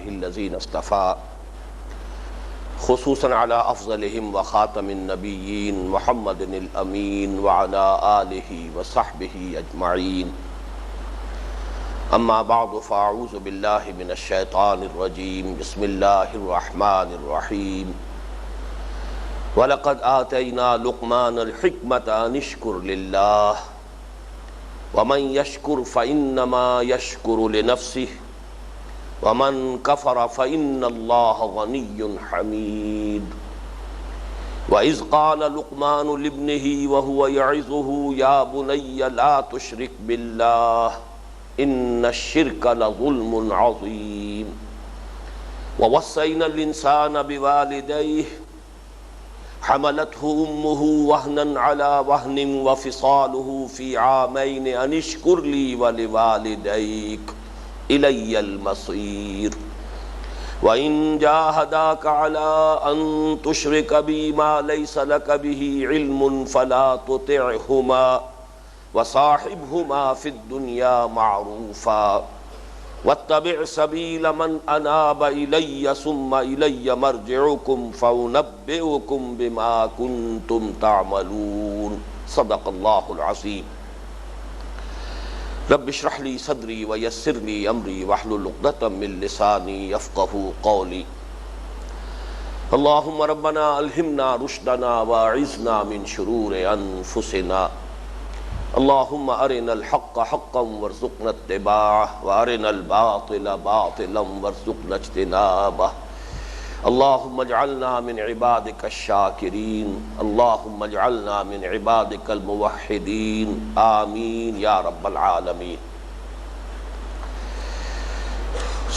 عباده الذين اصطفى خصوصا على افضلهم وخاتم النبيين محمد الامين وعلى آله وصحبه اجمعين. اما بعد فاعوذ بالله من الشيطان الرجيم. بسم الله الرحمن الرحيم. وَلَقَدْ آتَيْنَا لُقْمَانَ الْحِكْمَةَ أَنِ اشْكُرْ لِلَّهِ وَمَنْ يَشْكُرْ فَإِنَّمَا يَشْكُرُ لِنَفْسِهِ وَمَنْ كَفَرَ فَإِنَّ اللَّهَ غَنِيٌّ حَمِيدٌ. وَإِذْ قَالَ لُقْمَانُ لِابْنِهِ وَهُوَ يَعِظُهُ يَا بُنَيَّ لَا تُشْرِكْ بِاللَّهِ إِنَّ الشِّرْكَ لَظُلْمٌ عَظِيمٌ. وَوَصَّيْنَا الْإِنسَانَ بِوَالِدَيْهِ حملته أمه وهنا على وهن وفصاله في عامين أن اشكر لي ولوالديك إلي المصير. وإن جاهداك على أن تشرك بي ما ليس لك به علم فلا تطعهما وصاحبهما في الدنيا معروفا واتبع سبيل من اناب الی ثم الی مرجعکم فانبئکم بما کنتم تعملون. صدق اللہ العظیم. رب اشرح لی صدری ویسر لی امری واحلل عقدۃ من لسانی یفقهوا قولی. اللہم ربنا الہمنا رشدنا واعذنا من شرور انفسنا. اللہم ارنا الحق حقا وارزقنا اتباعه وارنا الباطل باطلا وارزقنا اجتنابه. اللہم اجعلنا من عبادك الشاکرین. اللہم اجعلنا من عبادك الموحدین. آمین یا رب العالمین.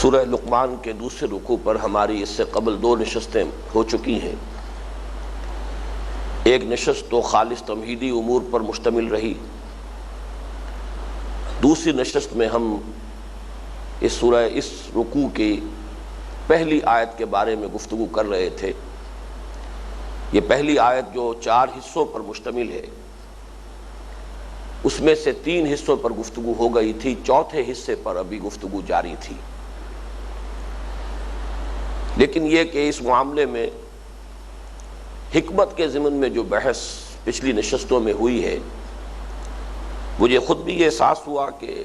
سورہ لقمان کے دوسرے رکوع پر ہماری اس سے قبل 2 نشستیں ہو چکی ہیں. ایک نشست تو خالص تمہیدی امور پر مشتمل رہی. دوسری نشست میں ہم اس رکوع کی پہلی آیت کے بارے میں گفتگو کر رہے تھے. یہ پہلی آیت جو 4 حصوں پر مشتمل ہے، اس میں سے 3 حصوں پر گفتگو ہو گئی تھی. چوتھے حصے پر ابھی گفتگو جاری تھی. لیکن یہ کہ اس معاملے میں حکمت کے ضمن میں جو بحث پچھلی نشستوں میں ہوئی ہے، مجھے خود بھی یہ احساس ہوا کہ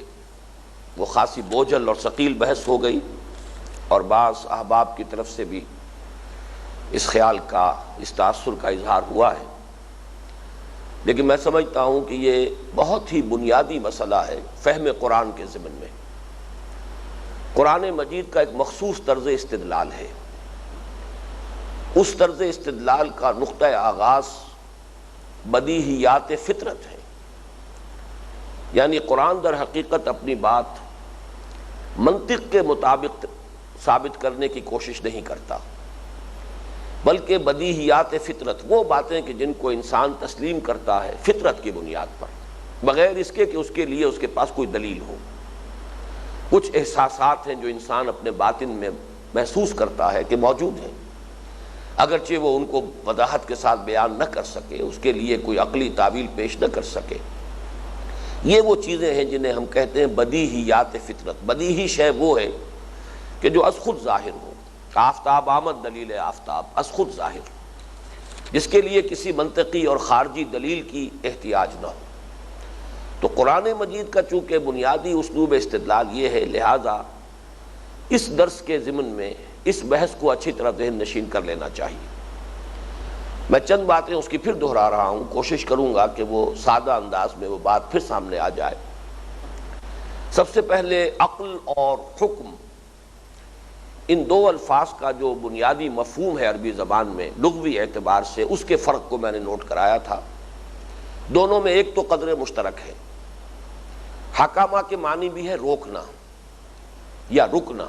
وہ خاصی بوجھل اور ثقیل بحث ہو گئی، اور بعض احباب کی طرف سے بھی اس خیال کا، اس تاثر کا اظہار ہوا ہے. لیکن میں سمجھتا ہوں کہ یہ بہت ہی بنیادی مسئلہ ہے فہم قرآن کے ضمن میں. قرآن مجید کا ایک مخصوص طرز استدلال ہے. اس طرز استدلال کا نقطہ آغاز بدیہیات فطرت ہے. یعنی قرآن در حقیقت اپنی بات منطق کے مطابق ثابت کرنے کی کوشش نہیں کرتا، بلکہ بدیہیات فطرت، وہ باتیں کہ جن کو انسان تسلیم کرتا ہے فطرت کی بنیاد پر، بغیر اس کے کہ اس کے لیے اس کے پاس کوئی دلیل ہو. کچھ احساسات ہیں جو انسان اپنے باطن میں محسوس کرتا ہے کہ موجود ہیں، اگرچہ وہ ان کو وضاحت کے ساتھ بیان نہ کر سکے، اس کے لیے کوئی عقلی تعویل پیش نہ کر سکے. یہ وہ چیزیں ہیں جنہیں ہم کہتے ہیں بدیہیات فطرت. بدیہی شے وہ ہے کہ جو از خود ظاہر ہو. آفتاب آمد دلیل آفتاب، از خود ظاہر، جس کے لیے کسی منطقی اور خارجی دلیل کی احتیاج نہ ہو. تو قرآن مجید کا چونکہ بنیادی اسلوب استدلال یہ ہے، لہذا اس درس کے ضمن میں اس بحث کو اچھی طرح ذہن نشین کر لینا چاہیے. میں چند باتیں اس کی پھر دہرا رہا ہوں، کوشش کروں گا کہ وہ سادہ انداز میں وہ بات پھر سامنے آ جائے. سب سے پہلے عقل اور حکم، ان 2 الفاظ کا جو بنیادی مفہوم ہے عربی زبان میں لغوی اعتبار سے، اس کے فرق کو میں نے نوٹ کرایا تھا. دونوں میں ایک تو قدر مشترک ہے. حکامہ کے معنی بھی ہے روکنا یا رکنا،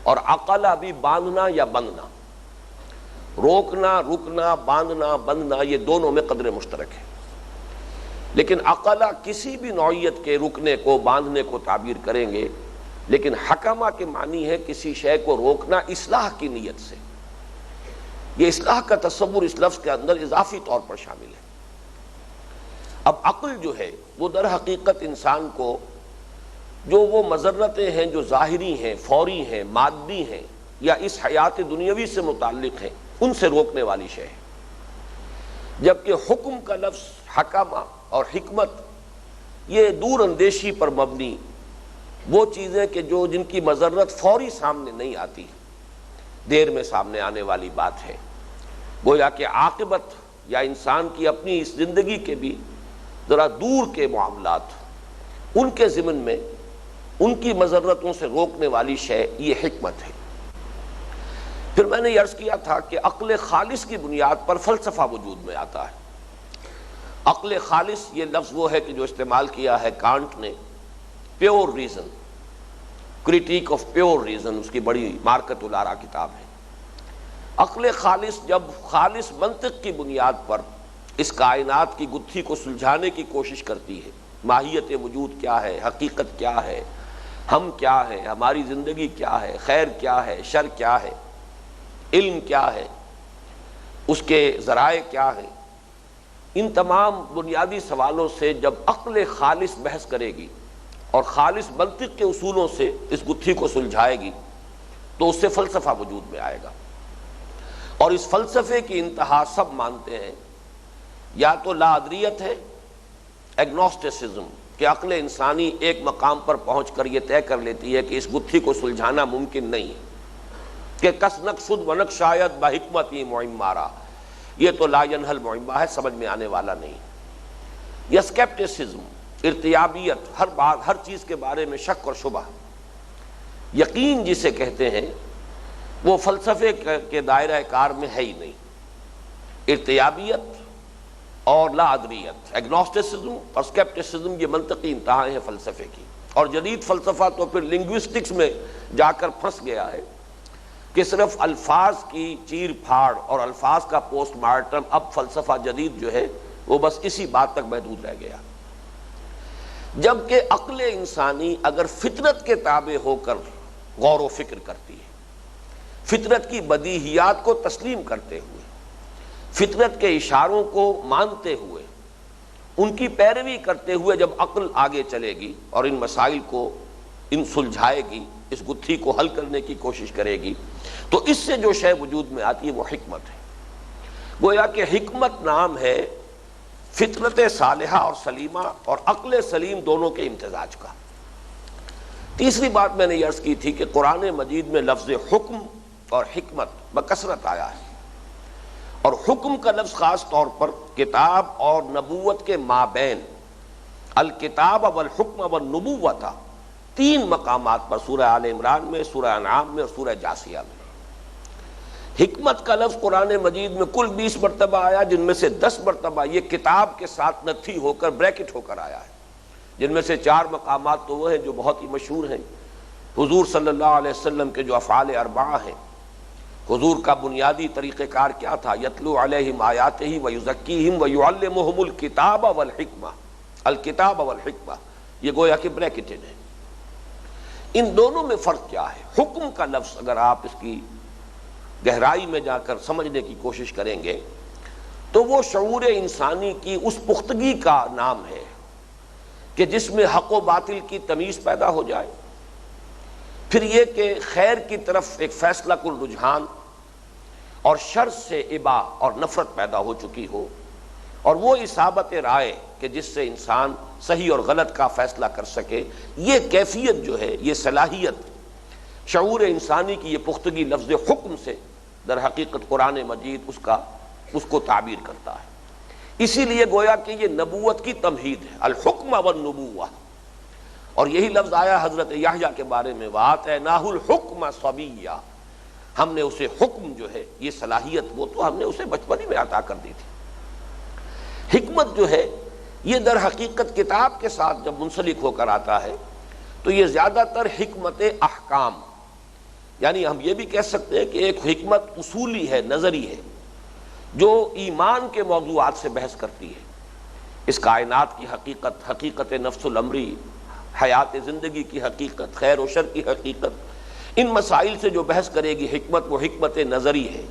اور عقلہ بھی باندھنا یا بندنا. روکنا، رکنا، باندھنا، بندنا، یہ دونوں میں قدر مشترک ہے. لیکن عقلہ کسی بھی نوعیت کے رکنے کو، باندھنے کو تعبیر کریں گے، لیکن حکمہ کے معنی ہے کسی شے کو روکنا اصلاح کی نیت سے. یہ اصلاح کا تصور اس لفظ کے اندر اضافی طور پر شامل ہے. اب عقل جو ہے وہ در حقیقت انسان کو جو وہ مضرتیں ہیں جو ظاہری ہیں، فوری ہیں، مادی ہیں یا اس حیات دنیاوی سے متعلق ہیں، ان سے روکنے والی شے ہے۔ جبکہ حکم کا لفظ حکمہ اور حکمت یہ دور اندیشی پر مبنی وہ چیزیں کہ جو جن کی مضرت فوری سامنے نہیں آتی، دیر میں سامنے آنے والی بات ہے، گویا کہ عاقبت یا انسان کی اپنی اس زندگی کے بھی ذرا دور کے معاملات، ان کے ضمن میں ان کی مضرتوں سے روکنے والی شے یہ حکمت ہے۔ پھر میں نے عرض کیا تھا کہ عقل خالص کی بنیاد پر فلسفہ وجود میں آتا ہے۔ عقل خالص یہ لفظ وہ ہے کہ جو استعمال کیا ہے کانٹ نے، pure reason, critique of pure reason, اس کی بڑی مارکت الارا کتاب ہے۔ عقل خالص جب خالص منطق کی بنیاد پر اس کائنات کی گتھی کو سلجھانے کی کوشش کرتی ہے، ماہیت وجود کیا ہے، حقیقت کیا ہے، ہم کیا ہے، ہماری زندگی کیا ہے، خیر کیا ہے، شر کیا ہے، علم کیا ہے، اس کے ذرائع کیا ہیں، ان تمام بنیادی سوالوں سے جب عقل خالص بحث کرے گی اور خالص منطق کے اصولوں سے اس گتھی کو سلجھائے گی تو اس سے فلسفہ وجود میں آئے گا۔ اور اس فلسفے کی انتہا سب مانتے ہیں یا تو لا ادریت ہے، ایگنوسٹسزم، کہ عقل انسانی ایک مقام پر پہنچ کر یہ طے کر لیتی ہے کہ اس گتھی کو سلجھانا ممکن نہیں ہے، کہ کس نقصد و نق شاید بحکمتی معمارا، یہ تو لا ینحل معمہ ہے، سمجھ میں آنے والا نہیں۔ یا اسکیپٹسزم، ارتیابیت، ہر بات ہر چیز کے بارے میں شک اور شبہ، یقین جسے کہتے ہیں وہ فلسفے کے دائرہ کار میں ہے ہی نہیں۔ ارتیابیت اور لا ادریت، ایگنوسٹسزم اور اسکیپٹسزم، یہ منطقی انتہائیں ہیں فلسفے کی۔ اور جدید فلسفہ تو پھر لنگوسٹکس میں جا کر پھنس گیا ہے کہ صرف الفاظ کی چیر پھاڑ اور الفاظ کا پوسٹ مارٹم، اب فلسفہ جدید جو ہے وہ بس اسی بات تک محدود رہ گیا۔ جبکہ عقل انسانی اگر فطرت کے تابع ہو کر غور و فکر کرتی ہے، فطرت کی بدیہیات کو تسلیم کرتے ہوئے، فطرت کے اشاروں کو مانتے ہوئے، ان کی پیروی کرتے ہوئے جب عقل آگے چلے گی اور ان مسائل کو سلجھائے گی، اس گتھی کو حل کرنے کی کوشش کرے گی، تو اس سے جو شے وجود میں آتی ہے وہ حکمت ہے۔ گویا کہ حکمت نام ہے فطرت صالحہ اور سلیمہ اور عقل سلیم دونوں کے امتزاج کا۔ تیسری بات میں نے عرض کی تھی کہ قرآن مجید میں لفظ حکم اور حکمت بکثرت آیا ہے، اور حکم کا لفظ خاص طور پر کتاب اور نبوت کے مابین، الکتاب والحکم والنبوۃ، تین مقامات پر، سورہ آل عمران میں، سورہ انعام میں اور سورہ جاثیہ میں۔ حکمت کا لفظ قرآن مجید میں کل 20 مرتبہ آیا، جن میں سے 10 مرتبہ یہ کتاب کے ساتھ نتھی ہو کر بریکٹ ہو کر آیا ہے، جن میں سے 4 مقامات تو وہ ہیں جو بہت ہی مشہور ہیں۔ حضور صلی اللہ علیہ وسلم کے جو افعال اربعہ ہیں، حضور کا بنیادی طریقہ کار کیا تھا؟ یتلو علیہم آیاتہ ویزکیہم ویعلمہم الکتاب والحکمہ، الکتاب والحکمہ، یہ گویا کہ بریکٹڈ ہے۔ ان دونوں میں فرق کیا ہے؟ حکم کا لفظ اگر آپ اس کی گہرائی میں جا کر سمجھنے کی کوشش کریں گے تو وہ شعور انسانی کی اس پختگی کا نام ہے کہ جس میں حق و باطل کی تمیز پیدا ہو جائے، پھر یہ کہ خیر کی طرف ایک فیصلہ کن رجحان اور شر سے ابا اور نفرت پیدا ہو چکی ہو، اور وہ اصابت رائے کہ جس سے انسان صحیح اور غلط کا فیصلہ کر سکے، یہ کیفیت جو ہے، یہ صلاحیت شعور انسانی کی، یہ پختگی لفظ حکم سے در حقیقت قرآن مجید اس کو تعبیر کرتا ہے۔ اسی لیے گویا کہ یہ نبوت کی تمہید ہے، الحکم والنبوہ، اور یہی لفظ آیا حضرت یحییٰ کے بارے میں، وَآتَيْنَاهُ الْحُکْمَ صَبِیًّا، ہم نے اسے حکم جو ہے، یہ صلاحیت وہ تو ہم نے اسے بچپن ہی میں عطا کر دی تھی۔ حکمت جو ہے یہ در حقیقت کتاب کے ساتھ جب منسلک ہو کر آتا ہے تو یہ زیادہ تر حکمت احکام، یعنی ہم یہ بھی کہہ سکتے ہیں کہ ایک حکمت اصولی ہے، نظری ہے، جو ایمان کے موضوعات سے بحث کرتی ہے، اس کائنات کی حقیقت، حقیقت نفس الامری، حیات زندگی کی حقیقت، خیر و شر کی حقیقت، ان مسائل سے جو بحث کرے گی حکمت، وہ حکمت نظری ہے،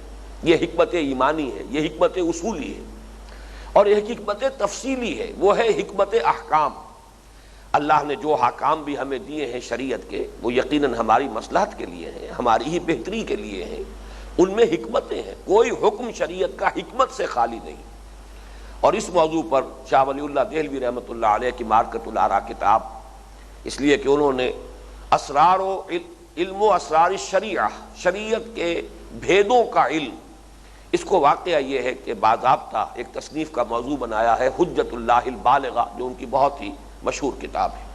یہ حکمت ایمانی ہے، یہ حکمت اصولی ہے، اور یہ حکمت تفصیلی ہے، وہ ہے حکمت احکام۔ اللہ نے جو حکام بھی ہمیں دیے ہیں شریعت کے، وہ یقیناً ہماری مصلحت کے لیے ہیں، ہماری ہی بہتری کے لیے ہیں، ان میں حکمتیں ہیں، کوئی حکم شریعت کا حکمت سے خالی نہیں۔ اور اس موضوع پر شاہ ولی اللہ دہلوی رحمۃ اللہ علیہ کی مارکۃ الآراء کتاب، اس لیے کہ انہوں نے اسرار و علم و اسرار الشریعہ، شریعت کے بھیدوں کا علم، اس کو واقعہ یہ ہے کہ باضابطہ ایک تصنیف کا موضوع بنایا ہے حجت اللہ البالغہ، جو ان کی بہت ہی مشہور کتاب ہے۔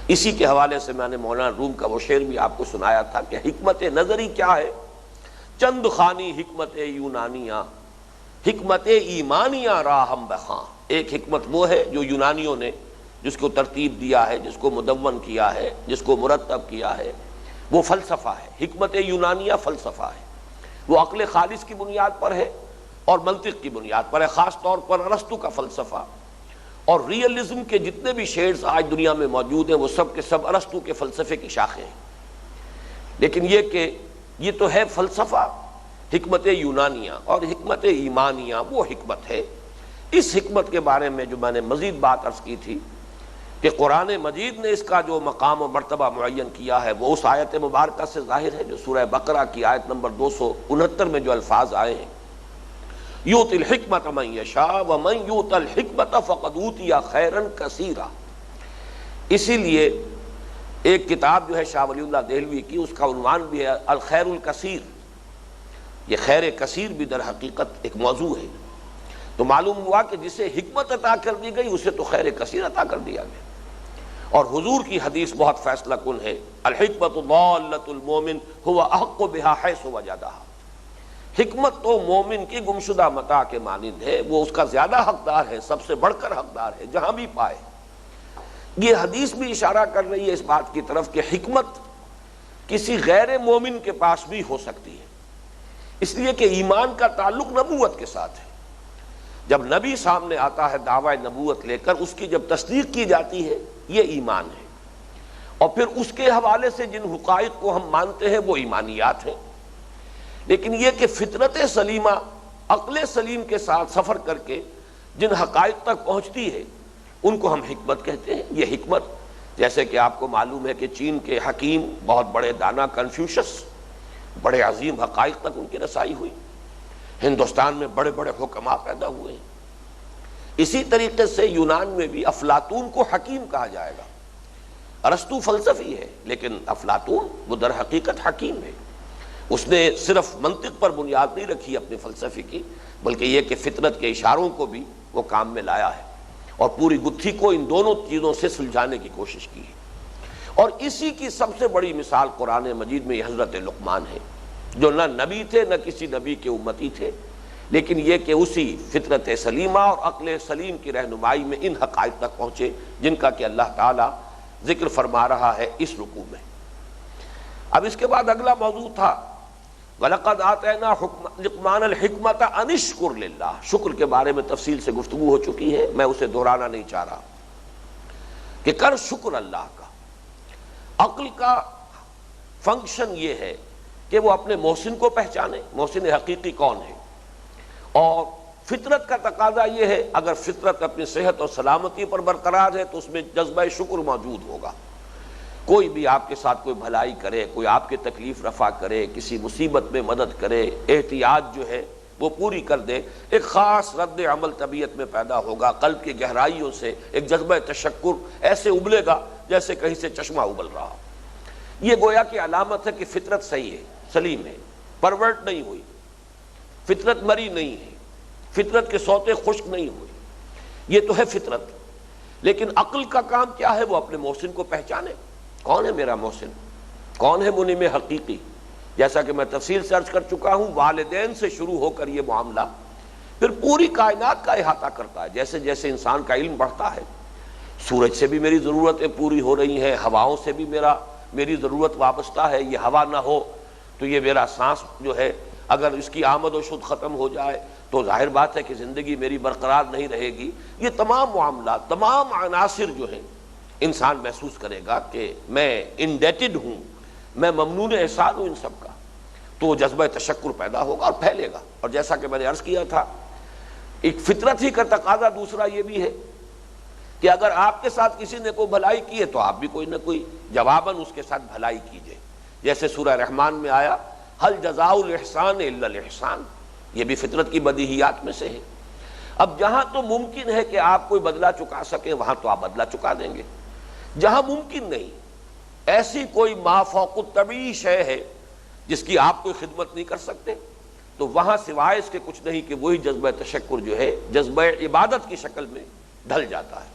اسی کے حوالے سے میں نے مولانا روم کا وہ شعر بھی آپ کو سنایا تھا کہ حکمت نظری کیا ہے، چند خانی حکمت یونانیہ، حکمت ایمانیہ راہم بخاں۔ ایک حکمت وہ ہے جو یونانیوں نے جس کو ترتیب دیا ہے، جس کو مدون کیا ہے، جس کو مرتب کیا ہے، وہ فلسفہ ہے۔ حکمت یونانیہ فلسفہ ہے، وہ عقل خالص کی بنیاد پر ہے اور منطق کی بنیاد پر ہے، خاص طور پر ارسطو کا فلسفہ اور ریئلزم کے جتنے بھی شیڈز آج دنیا میں موجود ہیں وہ سب کے سب ارسطو کے فلسفے کی شاخیں ہیں۔ لیکن یہ کہ یہ تو ہے فلسفہ حکمت یونانیہ، اور حکمت ایمانیہ وہ حکمت ہے۔ اس حکمت کے بارے میں جو میں نے مزید بات عرض کی تھی کہ قرآن مجید نے اس کا جو مقام و مرتبہ معین کیا ہے وہ اس آیت مبارکہ سے ظاہر ہے جو سورہ بقرہ کی آیت نمبر 269 میں جو الفاظ آئے ہیں، یؤتی الحکمۃ من یشاء ومن یؤت الحکمۃ فقد اوتی خیرا کثیرا۔ اسی لیے ایک کتاب جو ہے شاہ ولی اللہ دہلوی کی، اس کا عنوان بھی ہے الخیر الکثیر۔ یہ خیر کثیر بھی در حقیقت ایک موضوع ہے، تو معلوم ہوا کہ جسے حکمت عطا کر دی گئی اسے تو خیر کثیر عطا کر دیا گیا۔ اور حضور کی حدیث بہت فیصلہ کن ہے، الحکمت ضالۃ المومن هو احق بها حیث وجدها۔ حکمت تو مومن کی گمشدہ متاع کے مانند ہے، وہ اس کا زیادہ حقدار ہے، سب سے بڑھ کر حقدار ہے جہاں بھی پائے۔ یہ حدیث بھی اشارہ کر رہی ہے اس بات کی طرف کہ حکمت کسی غیر مومن کے پاس بھی ہو سکتی ہے، اس لیے کہ ایمان کا تعلق نبوت کے ساتھ ہے۔ جب نبی سامنے آتا ہے دعوی نبوت لے کر، اس کی جب تصدیق کی جاتی ہے یہ ایمان ہے، اور پھر اس کے حوالے سے جن حقائق کو ہم مانتے ہیں وہ ایمانیات ہیں۔ لیکن یہ کہ فطرت سلیمہ عقل سلیم کے ساتھ سفر کر کے جن حقائق تک پہنچتی ہے ان کو ہم حکمت کہتے ہیں۔ یہ حکمت جیسے کہ آپ کو معلوم ہے کہ چین کے حکیم بہت بڑے دانا کنفیوشس، بڑے عظیم حقائق تک ان کی رسائی ہوئی، ہندوستان میں بڑے بڑے حکماء پیدا ہوئے ہیں۔ اسی طریقے سے یونان میں بھی افلاطون کو حکیم کہا جائے گا۔ ارسطو فلسفی ہے لیکن افلاطون وہ در حقیقت حکیم ہے۔ اس نے صرف منطق پر بنیاد نہیں رکھی اپنے فلسفے کی، بلکہ یہ کہ فطرت کے اشاروں کو بھی وہ کام میں لایا ہے اور پوری گتھی کو ان دونوں چیزوں سے سلجھانے کی کوشش کی ہے۔ اور اسی کی سب سے بڑی مثال قرآن مجید میں یہ حضرت لقمان ہے، جو نہ نبی تھے نہ کسی نبی کے امتی تھے، لیکن یہ کہ اسی فطرت سلیمہ اور عقل سلیم کی رہنمائی میں ان حقائق تک پہنچے جن کا کہ اللہ تعالیٰ ذکر فرما رہا ہے اس رکوع میں۔ اب اس کے بعد اگلا موضوع تھا وَلَقَدْ آتَيْنَا لُقْمَانَ الْحِكْمَةَ أَنِ اشْكُرْ لِلَّهِ۔ شکر کے بارے میں تفصیل سے گفتگو ہو چکی ہے، میں اسے دہرانا نہیں چاہ رہا کہ کر شکر اللہ کا۔ عقل کا فنکشن یہ ہے کہ وہ اپنے محسن کو پہچانے، محسن حقیقی کون ہے، اور فطرت کا تقاضا یہ ہے اگر فطرت اپنی صحت اور سلامتی پر برقرار ہے تو اس میں جذبہ شکر موجود ہوگا۔ کوئی بھی آپ کے ساتھ کوئی بھلائی کرے، کوئی آپ کی تکلیف رفع کرے، کسی مصیبت میں مدد کرے، احتیاط جو ہے وہ پوری کر دے، ایک خاص رد عمل طبیعت میں پیدا ہوگا، قلب کی گہرائیوں سے ایک جذبہ تشکر ایسے ابلے گا جیسے کہیں سے چشمہ ابل رہا ہو۔ یہ گویا کی علامت ہے کہ فطرت صحیح ہے، سلیم ہے، پرورٹ نہیں ہوئی، فطرت مری نہیں ہے، فطرت کے سوتے خشک نہیں ہوئی، یہ تو ہے فطرت۔ لیکن عقل کا کام کیا ہے؟ وہ اپنے محسن کو پہچانے، کون ہے میرا محسن، کون ہے منعم حقیقی۔ جیسا کہ میں تفصیل سے عرض کر چکا ہوں، والدین سے شروع ہو کر یہ معاملہ پھر پوری کائنات کا احاطہ کرتا ہے۔ جیسے جیسے انسان کا علم بڑھتا ہے، سورج سے بھی میری ضرورتیں پوری ہو رہی ہیں، ہواؤں سے بھی میری ضرورت وابستہ ہے، یہ ہوا نہ ہو تو یہ میرا سانس جو ہے اگر اس کی آمد و شد ختم ہو جائے تو ظاہر بات ہے کہ زندگی میری برقرار نہیں رہے گی۔ یہ تمام معاملات، تمام عناصر جو ہیں انسان محسوس کرے گا کہ میں انڈیٹڈ ہوں، میں ممنون احسان ہوں ان سب کا، تو جذبہ تشکر پیدا ہوگا اور پھیلے گا۔ اور جیسا کہ میں نے عرض کیا تھا، ایک فطرت ہی کا تقاضا دوسرا یہ بھی ہے کہ اگر آپ کے ساتھ کسی نے کوئی بھلائی کی ہے تو آپ بھی کوئی نہ کوئی جواباً اس کے ساتھ بھلائی کیجئے. جیسے سورہ رحمان میں آیا ہل جزاء الاحسان الا الاحسان، یہ بھی فطرت کی بدیہیات میں سے ہے. اب جہاں تو ممکن ہے کہ آپ کوئی بدلہ چکا سکیں وہاں تو آپ بدلہ چکا دیں گے، جہاں ممکن نہیں، ایسی کوئی ما فوق الطبیعی شے ہے جس کی آپ کوئی خدمت نہیں کر سکتے، تو وہاں سوائے اس کے کچھ نہیں کہ وہی جذبہ تشکر جو ہے جذبہ عبادت کی شکل میں ڈھل جاتا ہے.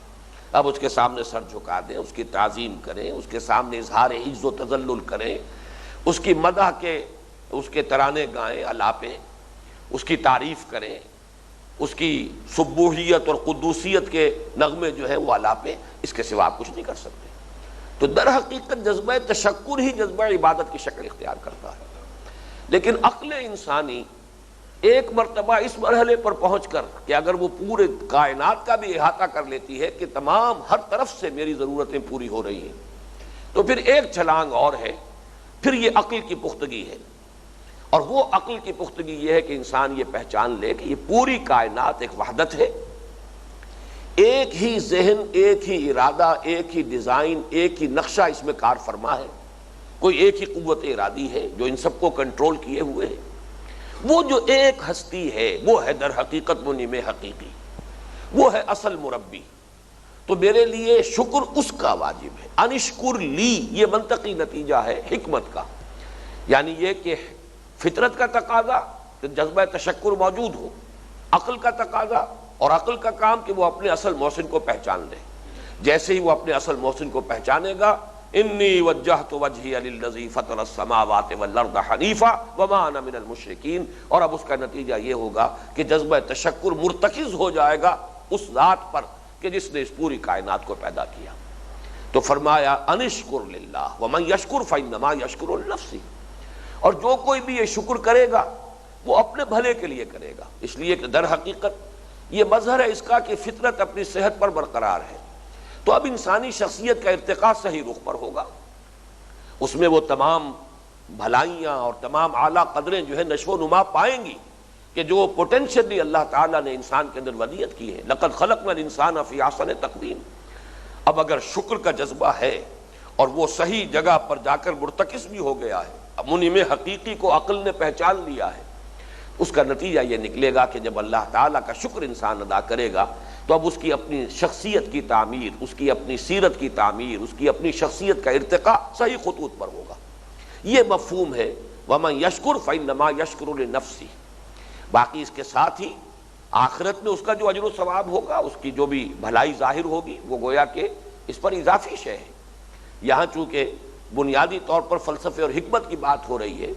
اب اس کے سامنے سر جھکا دیں، اس کی تعظیم کریں، اس کے سامنے اظہار عجز و تذلل کریں، اس کی مدح کے اس کے ترانے گائیں، الاپیں، اس کی تعریف کریں، اس کی سبوحیت اور قدوسیت کے نغمے جو ہیں وہ الاپیں، اس کے سوا آپ کچھ نہیں کر سکتے. تو در حقیقت جذبہ تشکر ہی جذبہ عبادت کی شکل اختیار کرتا ہے. لیکن عقل انسانی ایک مرتبہ اس مرحلے پر پہنچ کر کہ اگر وہ پورے کائنات کا بھی احاطہ کر لیتی ہے کہ تمام ہر طرف سے میری ضرورتیں پوری ہو رہی ہیں، تو پھر ایک چھلانگ اور ہے، پھر یہ عقل کی پختگی ہے. اور وہ عقل کی پختگی یہ ہے کہ انسان یہ پہچان لے کہ یہ پوری کائنات ایک وحدت ہے، ایک ہی ذہن، ایک ہی ارادہ، ایک ہی ڈیزائن، ایک ہی نقشہ اس میں کار فرما ہے. کوئی ایک ہی قوت ارادی ہے جو ان سب کو کنٹرول کیے ہوئے ہے. وہ جو ایک ہستی ہے وہ ہے در حقیقت منعم حقیقی، وہ ہے اصل مربی. تو میرے لیے شکر اس کا واجب ہے. انشکر لی، یہ منطقی نتیجہ ہے حکمت کا، یعنی یہ کہ فطرت کا تقاضا کہ جذبہ تشکر موجود ہو، عقل کا تقاضا اور عقل کا کام کہ وہ اپنے اصل محسن کو پہچان لے. جیسے ہی وہ اپنے اصل محسن کو پہچانے گا، انی وجہت وجہی للذی فطر السماوات والارض حنیفا وما انا من المشرکین. اور اب اس کا نتیجہ یہ ہوگا کہ جذبہ تشکر مرتکز ہو جائے گا اس ذات پر کہ جس نے اس پوری کائنات کو پیدا کیا. تو فرمایا انشکر للہ ومن یشکر فانما یشکر لنفسہ. اور جو کوئی بھی یہ شکر کرے گا وہ اپنے بھلے کے لیے کرے گا، اس لیے کہ در حقیقت یہ مظہر ہے اس کا کہ فطرت اپنی صحت پر برقرار ہے. تو اب انسانی شخصیت کا ارتقاء صحیح رخ پر ہوگا، اس میں وہ تمام بھلائیاں اور تمام اعلیٰ قدریں جو ہے نشو و نما پائیں گی کہ جو پوٹینشلی اللہ تعالیٰ نے انسان کے اندر ودیت کی ہے. لقد خلقنا الانسان فی احسن تقویم. اب اگر شکر کا جذبہ ہے اور وہ صحیح جگہ پر جا کر مرتکز بھی ہو گیا ہے، اب منعم حقیقی کو عقل نے پہچان لیا ہے، اس کا نتیجہ یہ نکلے گا کہ جب اللہ تعالیٰ کا شکر انسان ادا کرے گا تو اب اس کی اپنی شخصیت کی تعمیر، اس کی اپنی سیرت کی تعمیر، اس کی اپنی شخصیت کا ارتقاء صحیح خطوط پر ہوگا. یہ مفہوم ہے وَمَن يَشْكُرْ فَإِنَّمَا يَشْكُرُ لِنَفْسِهِ. باقی اس کے ساتھ ہی آخرت میں اس کا جو اجر و ثواب ہوگا، اس کی جو بھی بھلائی ظاہر ہوگی، وہ گویا کہ اس پر اضافی شے ہے. یہاں چونکہ بنیادی طور پر فلسفے اور حکمت کی بات ہو رہی ہے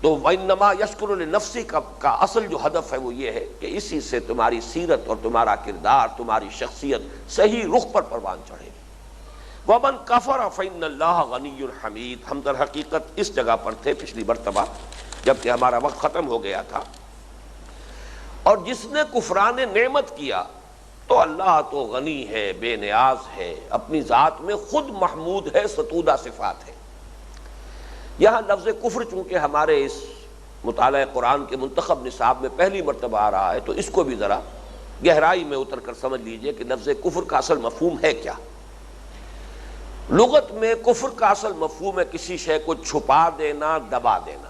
تو وَإِنَّمَا يَشْكُرُ لِنَفْسِهِ کا اصل جو ہدف ہے وہ یہ ہے کہ اسی سے تمہاری سیرت اور تمہارا کردار، تمہاری شخصیت صحیح رخ پر پروان چڑھے. وَمَن كَفَرَ فَإِنَّ اللَّهَ غَنِيٌّ حَمِيدٌ. ہم در حقیقت اس جگہ پر تھے پچھلی مرتبہ جبکہ ہمارا وقت ختم ہو گیا تھا. اور جس نے کفران نعمت کیا تو اللہ تو غنی ہے، بے نیاز ہے، اپنی ذات میں خود محمود ہے، ستودہ صفات ہے. یہاں لفظ کفر چونکہ ہمارے اس مطالعہ قرآن کے منتخب نصاب میں پہلی مرتبہ آ رہا ہے تو اس کو بھی ذرا گہرائی میں اتر کر سمجھ لیجئے کہ لفظ کفر کا اصل مفہوم ہے کیا. لغت میں کفر کا اصل مفہوم ہے کسی شے کو چھپا دینا، دبا دینا.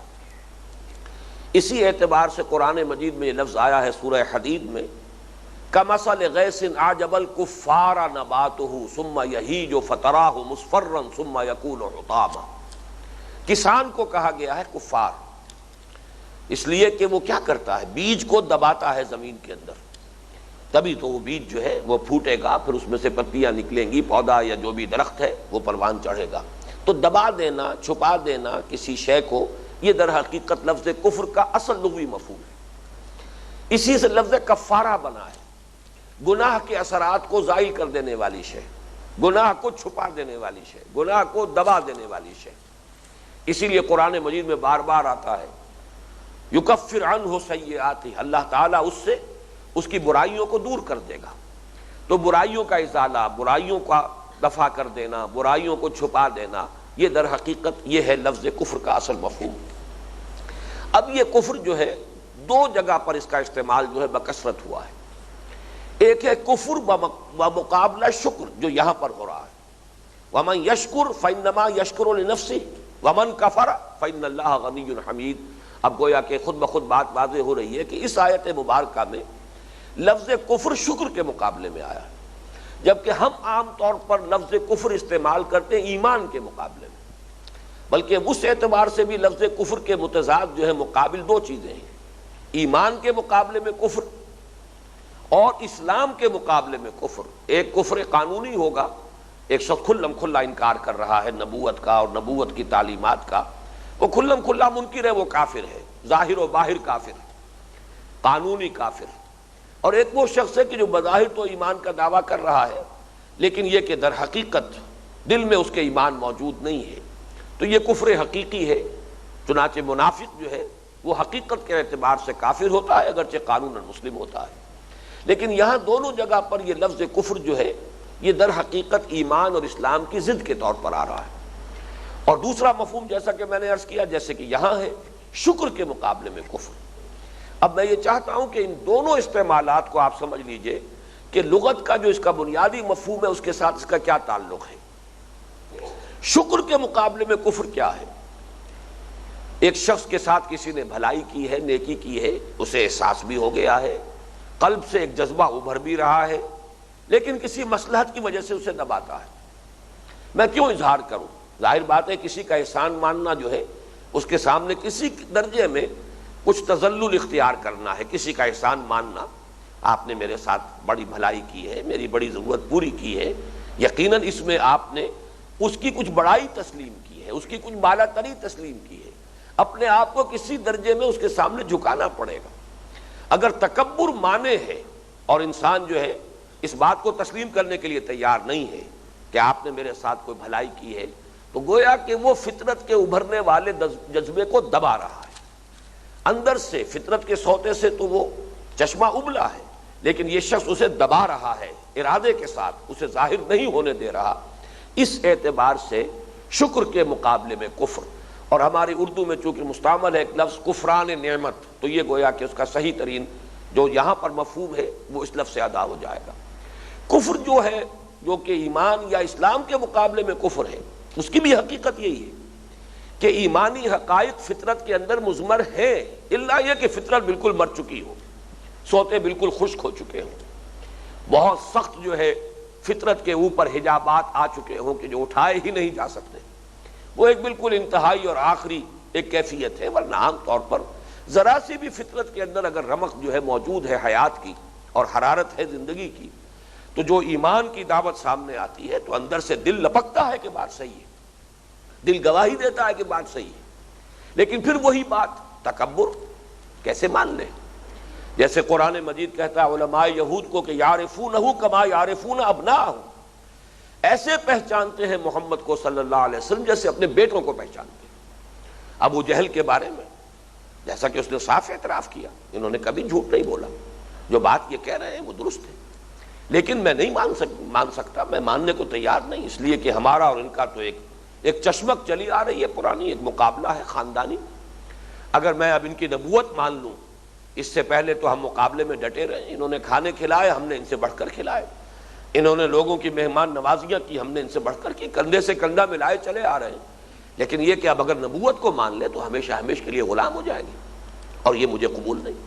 اسی اعتبار سے قرآن مجید میں یہ لفظ آیا ہے سورہ حدید میں کَمَثَلِ غَيْثٍ أَعْجَبَ الْكُفَّارَ نَبَاتُهُ ثُمَّ يَهِيجُ فَتَرَاهُ مُصْفَرًّا ثُمَّ يَكُونُ حُطَامًا. کسان کو کہا گیا ہے کفار اس لیے کہ وہ کیا کرتا ہے، بیج کو دباتا ہے زمین کے اندر، تبھی تو وہ بیج جو ہے وہ پھوٹے گا، پھر اس میں سے پتیاں نکلیں گی، پودا یا جو بھی درخت ہے وہ پروان چڑھے گا. تو دبا دینا، چھپا دینا کسی شے کو، یہ در حقیقت لفظ کفر کا اصل لغوی مفہوم ہے. اسی سے لفظ کفارہ بنا ہے، گناہ کے اثرات کو زائل کر دینے والی شے، گناہ کو چھپا دینے والی شے، گناہ کو دبا دینے والی شے. اسی لیے قرآن مجید میں بار بار آتا ہے یکفر عنہ سیئاتہ، اللہ تعالیٰ اس سے اس کی برائیوں کو دور کر دے گا. تو برائیوں کا ازالہ، برائیوں کا دفع کر دینا، برائیوں کو چھپا دینا، یہ در حقیقت یہ ہے لفظ کفر کا اصل مفہوم. اب یہ کفر جو ہے دو جگہ پر اس کا استعمال جو ہے بکثرت ہوا ہے. ایک ہے کفر بمقابلہ شکر جو یہاں پر ہو رہا ہے، وَمَن يَشْكُرْ فَإِنَّمَا يَشْكُرُ لِنَفْسِهِ وَمَن كَفَرَ فَإِنَّ اللَّهَ غَنِيٌّ حَمِيدٌ۔ اب گویا کہ خود بخود بات واضح ہو رہی ہے کہ اس آیت مبارکہ میں لفظ کفر شکر کے مقابلے میں آیا ہے، جبکہ ہم عام طور پر لفظ کفر استعمال کرتے ہیں ایمان کے مقابلے میں، بلکہ اس اعتبار سے بھی لفظ کفر کے متضاد جو ہے مقابل دو چیزیں ہیں، ایمان کے مقابلے میں کفر اور اسلام کے مقابلے میں کفر۔ ایک کفر قانونی ہوگا، ایک شخص کھلم کھلا انکار کر رہا ہے نبوت کا اور نبوت کی تعلیمات کا، وہ کھلم کھلا منکر ہے، وہ کافر ہے، ظاہر و باہر کافر ہے، قانونی کافر۔ اور ایک وہ شخص ہے کہ جو بظاہر تو ایمان کا دعویٰ کر رہا ہے، لیکن یہ کہ در حقیقت دل میں اس کے ایمان موجود نہیں ہے، تو یہ کفر حقیقی ہے۔ چنانچہ منافق جو ہے وہ حقیقت کے اعتبار سے کافر ہوتا ہے، اگرچہ قانوناً مسلم ہوتا ہے، لیکن یہاں دونوں جگہ پر یہ لفظ کفر جو ہے یہ در حقیقت ایمان اور اسلام کی ضد کے طور پر آ رہا ہے۔ اور دوسرا مفہوم جیسا کہ میں نے عرض کیا، جیسے کہ یہاں ہے شکر کے مقابلے میں کفر۔ اب میں یہ چاہتا ہوں کہ ان دونوں استعمالات کو آپ سمجھ لیجئے کہ لغت کا جو اس کا بنیادی مفہوم ہے اس کے ساتھ اس کا کیا تعلق ہے۔ شکر کے مقابلے میں کفر کیا ہے؟ ایک شخص کے ساتھ کسی نے بھلائی کی ہے، نیکی کی ہے، اسے احساس بھی ہو گیا ہے، قلب سے ایک جذبہ ابھر بھی رہا ہے، لیکن کسی مصلحت کی وجہ سے اسے دباتا ہے۔ میں کیوں اظہار کروں؟ ظاہر بات ہے کسی کا احسان ماننا جو ہے اس کے سامنے کسی درجے میں کچھ تذلل اختیار کرنا ہے، کسی کا احسان ماننا، آپ نے میرے ساتھ بڑی بھلائی کی ہے، میری بڑی ضرورت پوری کی ہے، یقیناً اس میں آپ نے اس کی کچھ بڑائی تسلیم کی ہے، اس کی کچھ بالا تری تسلیم کی ہے، اپنے آپ کو کسی درجے میں اس کے سامنے جھکانا پڑے گا۔ اگر تکبر مانے ہے اور انسان جو ہے اس بات کو تسلیم کرنے کے لیے تیار نہیں ہے کہ آپ نے میرے ساتھ کوئی بھلائی کی ہے، تو گویا کہ وہ فطرت کے ابھرنے والے جذبے کو دبا رہا ہے۔ اندر سے فطرت کے سوتے سے تو وہ چشمہ ابلا ہے، لیکن یہ شخص اسے دبا رہا ہے، ارادے کے ساتھ اسے ظاہر نہیں ہونے دے رہا۔ اس اعتبار سے شکر کے مقابلے میں کفر، اور ہماری اردو میں چونکہ مستعمل ہے ایک لفظ کفران نعمت، تو یہ گویا کہ اس کا صحیح ترین جو یہاں پر مفہوم ہے وہ اس لفظ سے ادا ہو جائے گا۔ کفر جو ہے جو کہ ایمان یا اسلام کے مقابلے میں کفر ہے، اس کی بھی حقیقت یہی ہے کہ ایمانی حقائق فطرت کے اندر مضمر ہیں، الا یہ کہ فطرت بالکل مر چکی ہو، سوتے بالکل خشک ہو چکے ہوں، بہت سخت جو ہے فطرت کے اوپر حجابات آ چکے ہوں کہ جو اٹھائے ہی نہیں جا سکتے، وہ ایک بالکل انتہائی اور آخری ایک کیفیت ہے۔ ورنہ عام طور پر ذرا سی بھی فطرت کے اندر اگر رمق جو ہے موجود ہے حیات کی اور حرارت ہے زندگی کی، تو جو ایمان کی دعوت سامنے آتی ہے تو اندر سے دل لپکتا ہے کہ بات صحیح ہے، دل گواہی دیتا ہے کہ بات صحیح ہے، لیکن پھر وہی بات تکبر کیسے مان لے؟ جیسے قرآن مجید کہتا ہے علماء یہود کو کہ یعرفونہ کما یعرفون ابناءہم، ایسے پہچانتے ہیں محمد کو صلی اللہ علیہ وسلم جیسے اپنے بیٹوں کو پہچانتے ہیں۔ ابو جہل کے بارے میں جیسا کہ اس نے صاف اعتراف کیا، انہوں نے کبھی جھوٹ نہیں بولا، جو بات یہ کہہ رہے ہیں وہ درست ہے، لیکن میں نہیں مان سکتا، میں ماننے کو تیار نہیں، اس لیے کہ ہمارا اور ان کا تو ایک چشمک چلی آ رہی ہے پرانی، ایک مقابلہ ہے خاندانی۔ اگر میں اب ان کی نبوت مان لوں، اس سے پہلے تو ہم مقابلے میں ڈٹے رہے، انہوں نے کھانے کھلائے، ہم نے ان سے بڑھ کر کھلائے، انہوں نے لوگوں کی مہمان نوازیاں کی، ہم نے ان سے بڑھ کر کی، کندھے سے کندھا ملائے چلے آ رہے ہیں، لیکن یہ کہ اب اگر نبوت کو مان لے تو ہمیشہ ہمیشہ کے لیے غلام ہو جائے گی، اور یہ مجھے قبول نہیں۔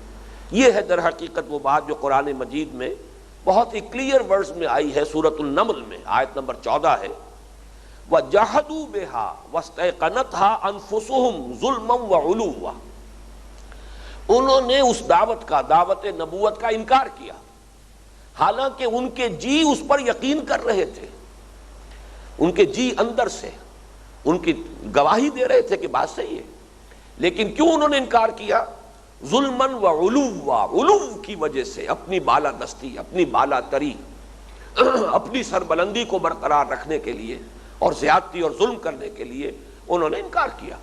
یہ ہے در حقیقت وہ بات جو قرآن مجید میں بہت ہی کلیئر ورڈز میں آئی ہے، سورۃ النمل میں آیت نمبر 14 ہے، وَجَحَدُوا بِهَا وَاسْتَيْقَنَتْهَا أَنفُسُهُمْ ظُلْمًا وَعُلُوًّا، انہوں نے اس دعوت کا، دعوت نبوت کا انکار کیا، حالانکہ ان کے جی اس پر یقین کر رہے تھے، ان کے جی اندر سے ان کی گواہی دے رہے تھے کہ بات صحیح ہے، لیکن کیوں انہوں نے انکار کیا؟ ظلماً وعلوا، علو کی وجہ سے، اپنی بالا دستی، اپنی بالا تری، اپنی سربلندی کو برقرار رکھنے کے لیے اور زیادتی اور ظلم کرنے کے لیے انہوں نے انکار کیا۔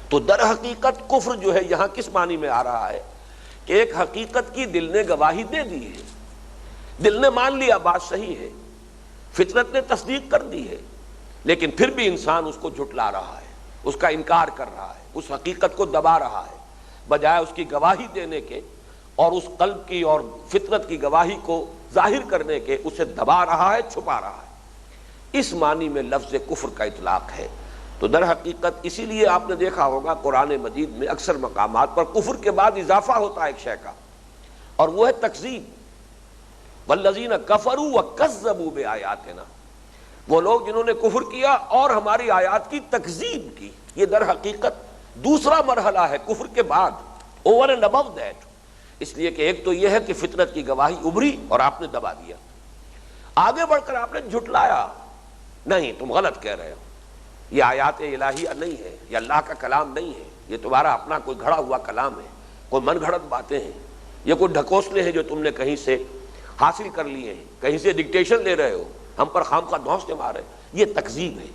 تو در حقیقت کفر جو ہے یہاں کس معنی میں آ رہا ہے کہ ایک حقیقت کی دل نے گواہی دے دی ہے، دل نے مان لیا بات صحیح ہے، فطرت نے تصدیق کر دی ہے، لیکن پھر بھی انسان اس کو جھٹلا رہا ہے، اس کا انکار کر رہا ہے، اس حقیقت کو دبا رہا ہے، بجائے اس کی گواہی دینے کے اور اس قلب کی اور فطرت کی گواہی کو ظاہر کرنے کے اسے دبا رہا ہے، چھپا رہا ہے۔ اس معنی میں لفظ کفر کا اطلاق ہے۔ تو در حقیقت اسی لیے آپ نے دیکھا ہوگا قرآن مجید میں اکثر مقامات پر کفر کے بعد اضافہ ہوتا ہے ایک شے کا، اور وہ ہے تکذیب۔ والذین کفروا وکذبوا بآیاتنا، وہ لوگ جنہوں نے کفر کیا اور ہماری آیات کی تکذیب کی۔ یہ در حقیقت دوسرا مرحلہ ہے کفر کے بعد، اوور اینڈ ابو دیٹ۔ اس لیے کہ ایک تو یہ ہے کہ فطرت کی گواہی ابھری اور آپ نے دبا دیا، آگے بڑھ کر آپ نے جھٹلایا، نہیں تم غلط کہہ رہے ہو، یہ آیات الہیہ نہیں ہے، یہ اللہ کا کلام نہیں ہے، یہ تمہارا اپنا کوئی گھڑا ہوا کلام ہے، کوئی من گھڑت باتیں ہیں، یہ کوئی ڈھکوسلے ہیں جو تم نے کہیں سے حاصل کر لیے ہیں، کہیں سے ڈکٹیشن لے رہے ہو، ہم پر خام دھونس مار رہے ہیں، یہ تکذیب ہے۔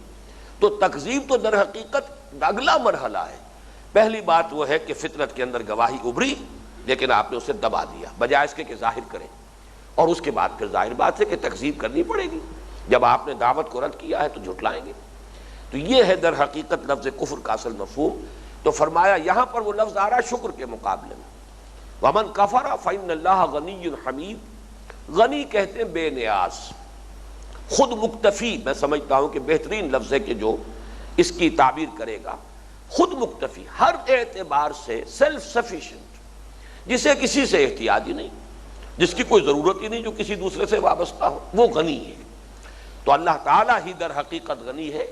تو تکذیب تو در حقیقت اگلا مرحلہ ہے۔ پہلی بات وہ ہے کہ فطرت کے اندر گواہی ابھری لیکن آپ نے اسے دبا دیا بجائے اس کے ظاہر کریں، اور اس کے بعد پھر ظاہر بات ہے کہ تکذیب کرنی پڑے گی، جب آپ نے دعوت کو رد کیا ہے تو جھٹلائیں گے۔ تو یہ ہے در حقیقت لفظ کفر کا اصل مفہوم۔ تو فرمایا یہاں پر وہ لفظ آ رہا ہے شکر کے مقابلے میں، وَمَنْ كَفَرَ فَإِنَّ اللَّهَ غَنِيٌّ حَمِيدٌ۔ غنی کہتے ہیں بے نیاز، خود مکتفی، میں سمجھتا ہوں کہ بہترین لفظ ہے کہ جو اس کی تعبیر کرے گا، خود مکتفی، ہر اعتبار سے سیلف سفیشینٹ، جسے کسی سے احتیاج ہی نہیں، جس کی کوئی ضرورت ہی نہیں جو کسی دوسرے سے وابستہ ہو، وہ غنی ہے۔ تو اللہ تعالیٰ ہی در حقیقت غنی ہے۔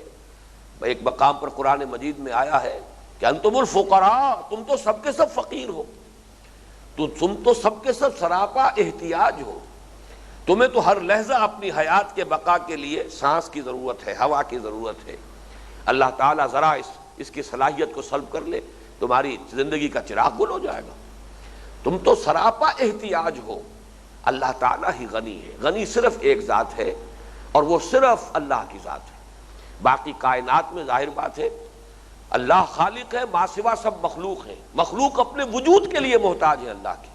ایک مقام پر قرآن مجید میں آیا ہے کہ انتم الفقراء، تم تو سب کے سب فقیر ہو، تو تم تو سب کے سب سراپا احتیاج ہو، تمہیں تو ہر لحظہ اپنی حیات کے بقا کے لیے سانس کی ضرورت ہے، ہوا کی ضرورت ہے۔ اللہ تعالیٰ ذرا اس کی صلاحیت کو سلب کر لے، تمہاری زندگی کا چراغ گل ہو جائے گا۔ تم تو سراپا احتیاج ہو، اللہ تعالیٰ ہی غنی ہے۔ غنی صرف ایک ذات ہے اور وہ صرف اللہ کی ذات ہے۔ باقی کائنات میں ظاہر بات ہے اللہ خالق ہے، ما سوا سب مخلوق ہیں، مخلوق اپنے وجود کے لیے محتاج ہے اللہ کی۔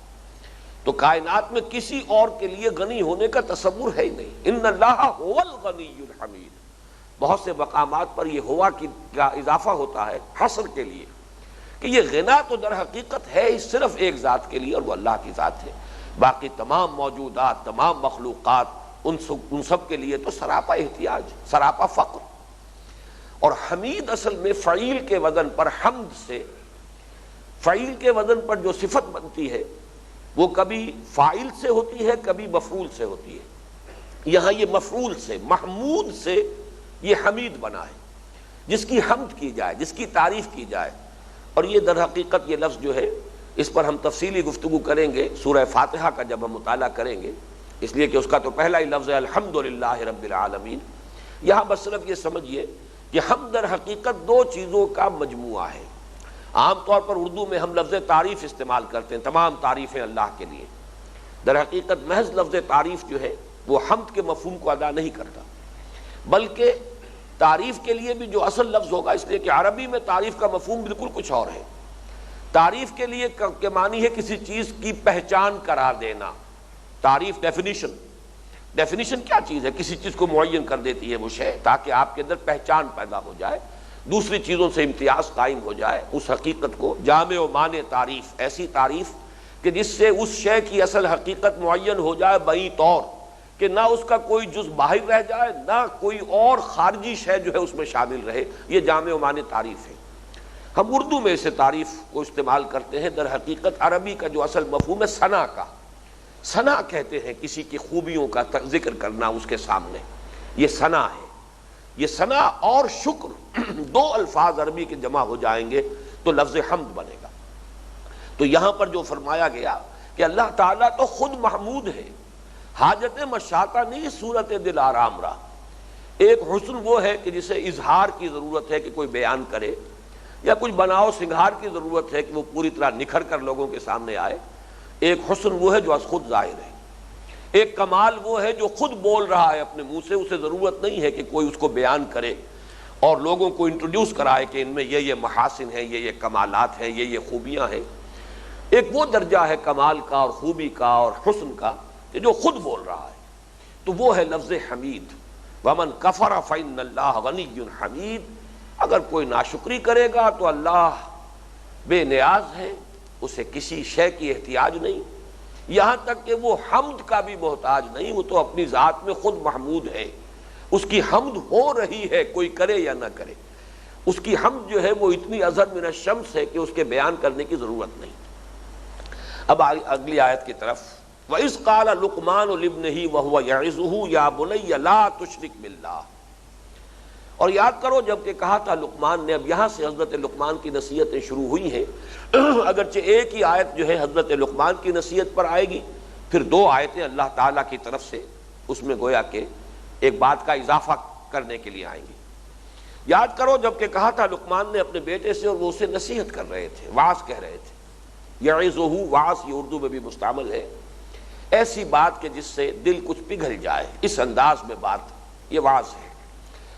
تو کائنات میں کسی اور کے لیے غنی ہونے کا تصور ہے ہی نہیں۔ ان اللہ هو الغنی الحمید۔ بہت سے مقامات پر یہ ہوا کا اضافہ ہوتا ہے حصر کے لیے، کہ یہ غنا تو در حقیقت ہے ہی صرف ایک ذات کے لیے اور وہ اللہ کی ذات ہے۔ باقی تمام موجودات، تمام مخلوقات، ان سب کے لیے تو سراپا احتیاج، سراپا فقر۔ اور حمید اصل میں فعیل کے وزن پر حمد سے، فعیل کے وزن پر جو صفت بنتی ہے وہ کبھی فاعل سے ہوتی ہے، کبھی مفعول سے ہوتی ہے۔ یہاں یہ مفعول سے، محمود سے یہ حمید بنا ہے، جس کی حمد کی جائے، جس کی تعریف کی جائے۔ اور یہ در حقیقت یہ لفظ جو ہے اس پر ہم تفصیلی گفتگو کریں گے سورہ فاتحہ کا جب ہم مطالعہ کریں گے، اس لیے کہ اس کا تو پہلا ہی لفظ ہے الحمدللہ رب العالمین۔ یہاں بس صرف یہ سمجھیے کہ حمد در حقیقت دو چیزوں کا مجموعہ ہے۔ عام طور پر اردو میں ہم لفظ تعریف استعمال کرتے ہیں، تمام تعریفیں اللہ کے لیے۔ در حقیقت محض لفظ تعریف جو ہے وہ حمد کے مفہوم کو ادا نہیں کرتا، بلکہ تعریف کے لیے بھی جو اصل لفظ ہوگا، اس لیے کہ عربی میں تعریف کا مفہوم بالکل کچھ اور ہے۔ تعریف کے لیے کے معنی ہے کسی چیز کی پہچان قرار دینا۔ تعریف ڈیفینیشن کیا چیز ہے؟ کسی چیز کو معین کر دیتی ہے وہ شے، تاکہ آپ کے اندر پہچان پیدا ہو جائے، دوسری چیزوں سے امتیاز قائم ہو جائے۔ اس حقیقت کو جامع و مانع تعریف، ایسی تعریف کہ جس سے اس شے کی اصل حقیقت معین ہو جائے بئی طور کہ نہ اس کا کوئی جز باہر رہ جائے، نہ کوئی اور خارجی شے جو ہے اس میں شامل رہے۔ یہ جامع و مانع تعریف ہے۔ ہم اردو میں اسے تعریف کو استعمال کرتے ہیں، در حقیقت عربی کا جو اصل مفہوم ہے ثنا کا، ثنا کہتے ہیں کسی کی خوبیوں کا ذکر کرنا اس کے سامنے، یہ ثنا ہے۔ یہ ثنا اور شکر دو الفاظ عربی کے جمع ہو جائیں گے تو لفظ حمد بنے گا۔ تو یہاں پر جو فرمایا گیا کہ اللہ تعالیٰ تو خود محمود ہے، حاجت مشاطہ نہیں، صورت دل آرام رہا۔ ایک حسن وہ ہے کہ جسے اظہار کی ضرورت ہے کہ کوئی بیان کرے، یا کچھ بناؤ سنگھار کی ضرورت ہے کہ وہ پوری طرح نکھر کر لوگوں کے سامنے آئے۔ ایک حسن وہ ہے جو از خود ظاہر ہے، ایک کمال وہ ہے جو خود بول رہا ہے اپنے منہ سے، اسے ضرورت نہیں ہے کہ کوئی اس کو بیان کرے اور لوگوں کو انٹروڈیوس کرائے کہ ان میں یہ محاسن ہیں، یہ کمالات ہیں، یہ خوبیاں ہیں۔ ایک وہ درجہ ہے کمال کا اور خوبی کا اور حسن کا کہ جو خود بول رہا ہے، تو وہ ہے لفظ حمید۔ وَمَنْ كَفَرَ فَإِنَّ اللَّهَ غَنِيٌّ حَمِيدٌ۔ اگر کوئی ناشکری کرے گا تو اللہ بے نیاز ہے، اسے کسی شے کی احتیاج نہیں۔ یہاں تک کہ وہ حمد کا بھی محتاج نہیں، وہ تو اپنی ذات میں خود محمود ہے، اس کی حمد ہو رہی ہے، کوئی کرے یا نہ کرے، اس کی حمد جو ہے وہ اتنی اظہر من الشمس ہے کہ اس کے بیان کرنے کی ضرورت نہیں۔ اب اگلی آیت کی طرف، وَإِذْ قَالَ لُقْمَانُ لِابْنِهِ وَهُوَ يَعِظُهُ يَا بُنَيَّ لَا تُشْرِكْ بِاللَّهِ، اور یاد کرو جب کہ کہا تھا لقمان نے۔ اب یہاں سے حضرت لقمان کی نصیحتیں شروع ہوئی ہیں، اگرچہ ایک ہی آیت جو ہے حضرت لقمان کی نصیحت پر آئے گی، پھر دو آیتیں اللہ تعالیٰ کی طرف سے اس میں گویا کہ ایک بات کا اضافہ کرنے کے لیے آئیں گی۔ یاد کرو جب کہ کہا تھا لقمان نے اپنے بیٹے سے، اور وہ اسے نصیحت کر رہے تھے، وعظ کہہ رہے تھے۔ یعظہ، وعظ یہ اردو میں بھی مستعمل ہے، ایسی بات کہ جس سے دل کچھ پگھل جائے، اس انداز میں بات، یہ وعظ ہے۔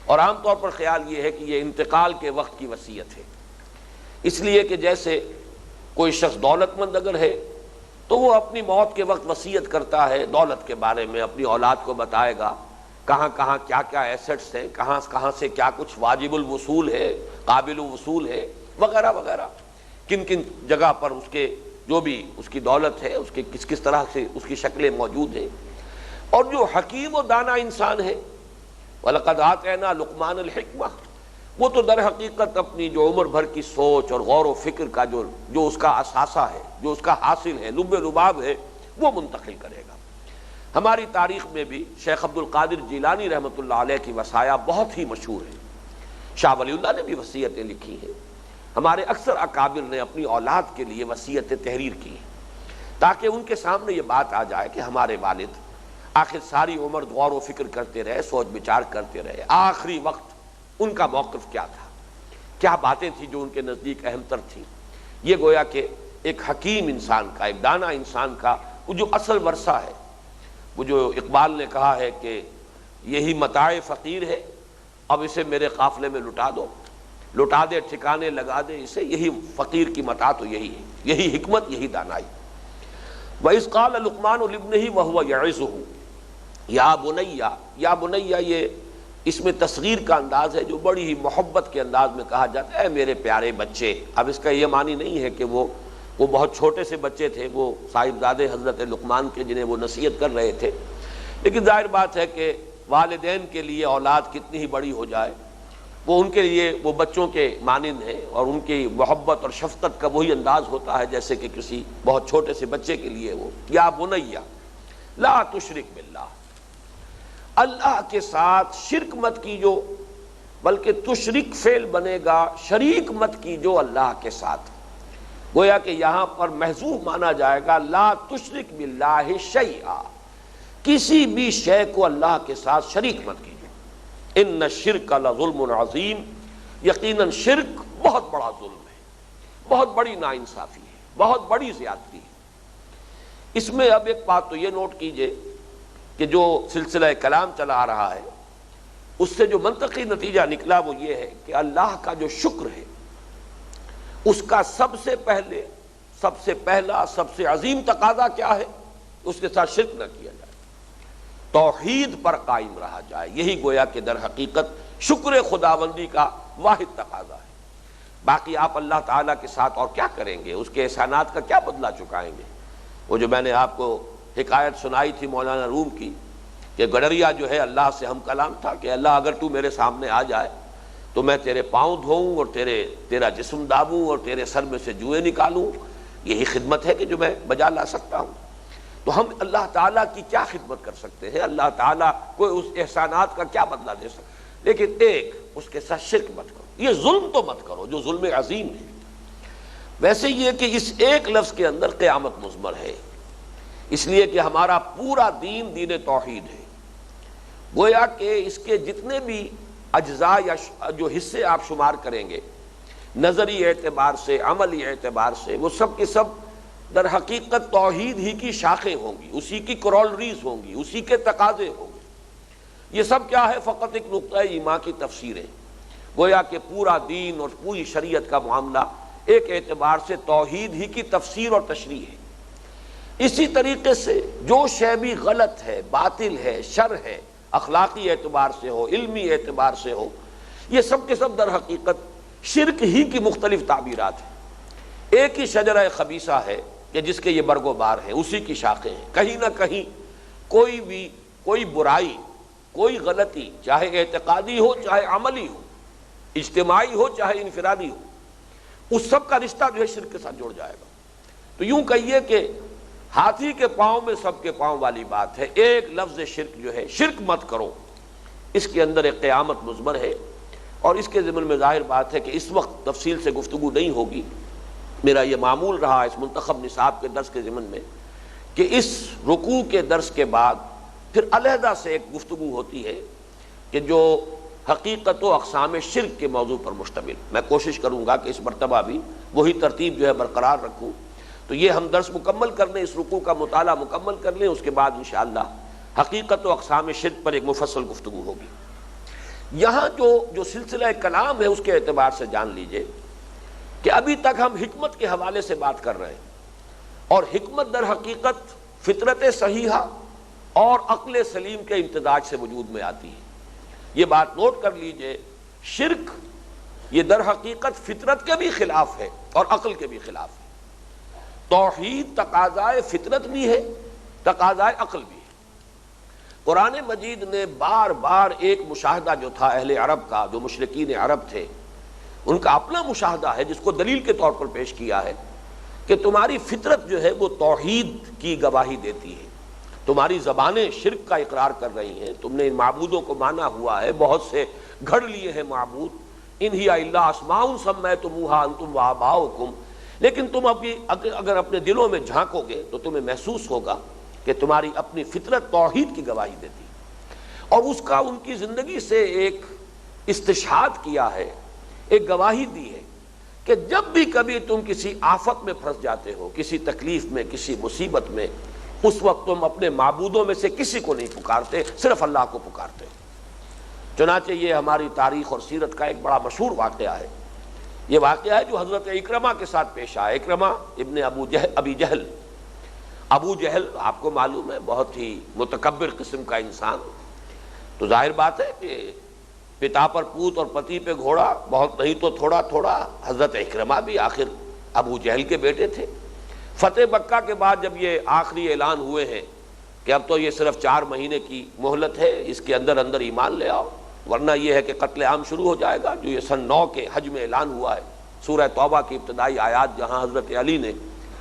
اور عام طور پر خیال یہ ہے کہ یہ انتقال کے وقت کی وصیت ہے، اس لیے کہ جیسے کوئی شخص دولت مند اگر ہے تو وہ اپنی موت کے وقت وصیت کرتا ہے دولت کے بارے میں، اپنی اولاد کو بتائے گا کہاں کہاں کیا کیا ایسٹس ہیں، کہاں کہاں سے کیا کچھ واجب الوصول ہے، قابل الوصول ہے، وغیرہ وغیرہ، کن کن جگہ پر اس کے جو بھی اس کی دولت ہے، اس کے کس کس طرح سے اس کی شکلیں موجود ہیں۔ اور جو حکیم و دانا انسان ہے، وَلَقَدْ آتَيْنَا لُقْمَانَ الْحِكْمَةَ، وہ تو در حقیقت اپنی جو عمر بھر کی سوچ اور غور و فکر کا جو اس کا اثاثہ ہے، جو اس کا حاصل ہے، لب لباب ہے، وہ منتقل کرے گا۔ ہماری تاریخ میں بھی شیخ عبد القادر جیلانی رحمۃ اللہ علیہ کی وصایا بہت ہی مشہور ہیں، شاہ ولی اللہ نے بھی وصیتیں لکھی ہیں، ہمارے اکثر اکابر نے اپنی اولاد کے لیے وصیتیں تحریر کی ہیں، تاکہ ان کے سامنے یہ بات آ جائے کہ ہمارے والد آخر ساری عمر غور و فکر کرتے رہے، سوچ بچار کرتے رہے، آخری وقت ان کا موقف کیا تھا، کیا باتیں تھیں جو ان کے نزدیک اہم تر تھیں۔ یہ گویا کہ ایک حکیم انسان کا، ایک دانا انسان کا وہ جو اصل ورثہ ہے، وہ جو اقبال نے کہا ہے کہ یہی متاع فقیر ہے، اب اسے میرے قافلے میں لٹا دو، لٹا دے ٹھکانے لگا دے اسے، یہی فقیر کی متاع تو یہی ہے، یہی حکمت، یہی دانائی۔ وَإِذْ قَالَ لُقْمَانُ لِابْنِهِ وَهُوَ يَعِظُهُ یا بنیا، یا بنیا یہ اس میں تصغیر کا انداز ہے جو بڑی ہی محبت کے انداز میں کہا جاتا ہے، اے میرے پیارے بچے۔ اب اس کا یہ معنی نہیں ہے کہ وہ بہت چھوٹے سے بچے تھے، وہ صاحبزادے حضرت لقمان کے جنہیں وہ نصیحت کر رہے تھے، لیکن ظاہر بات ہے کہ والدین کے لیے اولاد کتنی ہی بڑی ہو جائے، وہ ان کے لیے وہ بچوں کے مانند ہیں، اور ان کی محبت اور شفقت کا وہی انداز ہوتا ہے جیسے کہ کسی بہت چھوٹے سے بچے کے لیے وہ، یا بنیا لا تشرک باللہ، اللہ کے ساتھ شرک مت کیجو، بلکہ تشرک فعل بنے گا شریک مت کیجو اللہ کے ساتھ۔ گویا کہ یہاں پر محذوف مانا جائے گا لا تشرک باللہ شیئا، کسی بھی شے کو اللہ کے ساتھ شریک مت کیجو۔ ان الشرک لظلم عظیم، یقیناً شرک بہت بڑا ظلم ہے، بہت بڑی ناانصافی ہے، بہت بڑی زیادتی ہے۔ اس میں اب ایک بات تو یہ نوٹ کیجئے کہ جو سلسلہ کلام چلا آ رہا ہے اس سے جو منطقی نتیجہ نکلا وہ یہ ہے کہ اللہ کا جو شکر ہے اس کا سب سے پہلا سب سے عظیم تقاضا کیا ہے؟ اس کے ساتھ شرک نہ کیا جائے، توحید پر قائم رہا جائے، یہی گویا کہ در حقیقت شکر خداوندی کا واحد تقاضا ہے۔ باقی آپ اللہ تعالیٰ کے ساتھ اور کیا کریں گے، اس کے احسانات کا کیا بدلہ چکائیں گے؟ وہ جو میں نے آپ کو حکایت سنائی تھی مولانا روم کی کہ گڈریا جو ہے اللہ سے ہم کلام تھا کہ اللہ اگر تو میرے سامنے آ جائے تو میں تیرے پاؤں دھوؤں اور تیرا جسم دابوں اور تیرے سر میں سے جوئیں نکالوں، یہی خدمت ہے کہ جو میں بجا لا سکتا ہوں۔ تو ہم اللہ تعالیٰ کی کیا خدمت کر سکتے ہیں، اللہ تعالیٰ کو اس احسانات کا کیا بدلہ دے سکتے، لیکن ایک اس کے ساتھ شرک مت کرو، یہ ظلم تو مت کرو جو ظلم عظیم ہے۔ ویسے یہ کہ اس ایک لفظ کے اندر قیامت مضمر ہے، اس لیے کہ ہمارا پورا دین دین توحید ہے، گویا کہ اس کے جتنے بھی اجزاء یا جو حصے آپ شمار کریں گے نظری اعتبار سے، عملی اعتبار سے، وہ سب کے سب در حقیقت توحید ہی کی شاخیں ہوں گی، اسی کی کرولریز ہوں گی، اسی کے تقاضے ہوں گے۔ یہ سب کیا ہے؟ فقط ایک نقطہ ایمان کی تفسیر ہے، گویا کہ پورا دین اور پوری شریعت کا معاملہ ایک اعتبار سے توحید ہی کی تفسیر اور تشریح ہے۔ اسی طریقے سے جو شے بھی غلط ہے، باطل ہے، شر ہے، اخلاقی اعتبار سے ہو، علمی اعتبار سے ہو، یہ سب کے سب در حقیقت شرک ہی کی مختلف تعبیرات ہیں۔ ایک ہی شجرہ خبیثہ ہے کہ جس کے یہ برگ و بار ہیں، اسی کی شاخیں ہیں. کہیں نہ کہیں کوئی برائی، کوئی غلطی، چاہے اعتقادی ہو چاہے عملی ہو، اجتماعی ہو چاہے انفرادی ہو، اس سب کا رشتہ جو ہے شرک کے ساتھ جڑ جائے گا. تو یوں کہیے کہ ہاتھی کے پاؤں میں سب کے پاؤں والی بات ہے. ایک لفظ شرک جو ہے، شرک مت کرو، اس کے اندر ایک قیامت مضمر ہے. اور اس کے ضمن میں ظاہر بات ہے کہ اس وقت تفصیل سے گفتگو نہیں ہوگی. میرا یہ معمول رہا اس منتخب نصاب کے درس کے ضمن میں کہ اس رکوع کے درس کے بعد پھر علیحدہ سے ایک گفتگو ہوتی ہے کہ جو حقیقت و اقسام شرک کے موضوع پر مشتمل. میں کوشش کروں گا کہ اس مرتبہ بھی وہی ترتیب جو ہے برقرار رکھوں. تو یہ ہم درس مکمل کر لیں، اس رکوع کا مطالعہ مکمل کر لیں، اس کے بعد انشاءاللہ حقیقت و اقسام شرک پر ایک مفصل گفتگو ہوگی. یہاں جو سلسلہ کلام ہے اس کے اعتبار سے جان لیجئے کہ ابھی تک ہم حکمت کے حوالے سے بات کر رہے ہیں، اور حکمت در حقیقت فطرت صحیحہ اور عقل سلیم کے امتزاج سے وجود میں آتی ہے. یہ بات نوٹ کر لیجئے، شرک یہ در حقیقت فطرت کے بھی خلاف ہے اور عقل کے بھی خلاف ہے. توحید تقاضائے فطرت بھی ہے، تقاضائے عقل بھی ہے. قرآن مجید نے بار بار ایک مشاہدہ جو تھا اہل عرب کا، جو مشرکین عرب تھے، ان کا اپنا مشاہدہ ہے جس کو دلیل کے طور پر پیش کیا ہے کہ تمہاری فطرت جو ہے وہ توحید کی گواہی دیتی ہے. تمہاری زبانیں شرک کا اقرار کر رہی ہیں، تم نے ان معبودوں کو مانا ہوا ہے، بہت سے گھڑ لیے ہیں معبود. ان ہی الا اسماء سمیتموها انتم وآباؤکم. لیکن تم اگر اپنے دلوں میں جھانکو گے تو تمہیں محسوس ہوگا کہ تمہاری اپنی فطرت توحید کی گواہی دیتی ہے، اور اس کا ان کی زندگی سے ایک استشہاد کیا ہے، ایک گواہی دی ہے کہ جب بھی کبھی تم کسی آفت میں پھنس جاتے ہو، کسی تکلیف میں، کسی مصیبت میں، اس وقت تم اپنے معبودوں میں سے کسی کو نہیں پکارتے، صرف اللہ کو پکارتے ہو. چنانچہ یہ ہماری تاریخ اور سیرت کا ایک بڑا مشہور واقعہ ہے. یہ واقعہ ہے جو حضرت اکرمہ کے ساتھ پیش آیا. اکرمہ ابن ابی جہل. ابو جہل آپ کو معلوم ہے بہت ہی متکبر قسم کا انسان. تو ظاہر بات ہے کہ پتا پر پوت اور پتی پہ گھوڑا، بہت نہیں تو تھوڑا تھوڑا. حضرت اکرمہ بھی آخر ابو جہل کے بیٹے تھے. فتح مکہ کے بعد جب یہ آخری اعلان ہوئے ہیں کہ اب تو یہ صرف 4 مہینے کی مہلت ہے، اس کے اندر اندر ایمان لے آؤ، ورنہ یہ ہے کہ قتل عام شروع ہو جائے گا، جو یہ سن 9 کے حج میں اعلان ہوا ہے. سورہ توبہ کی ابتدائی آیات جہاں حضرت علی نے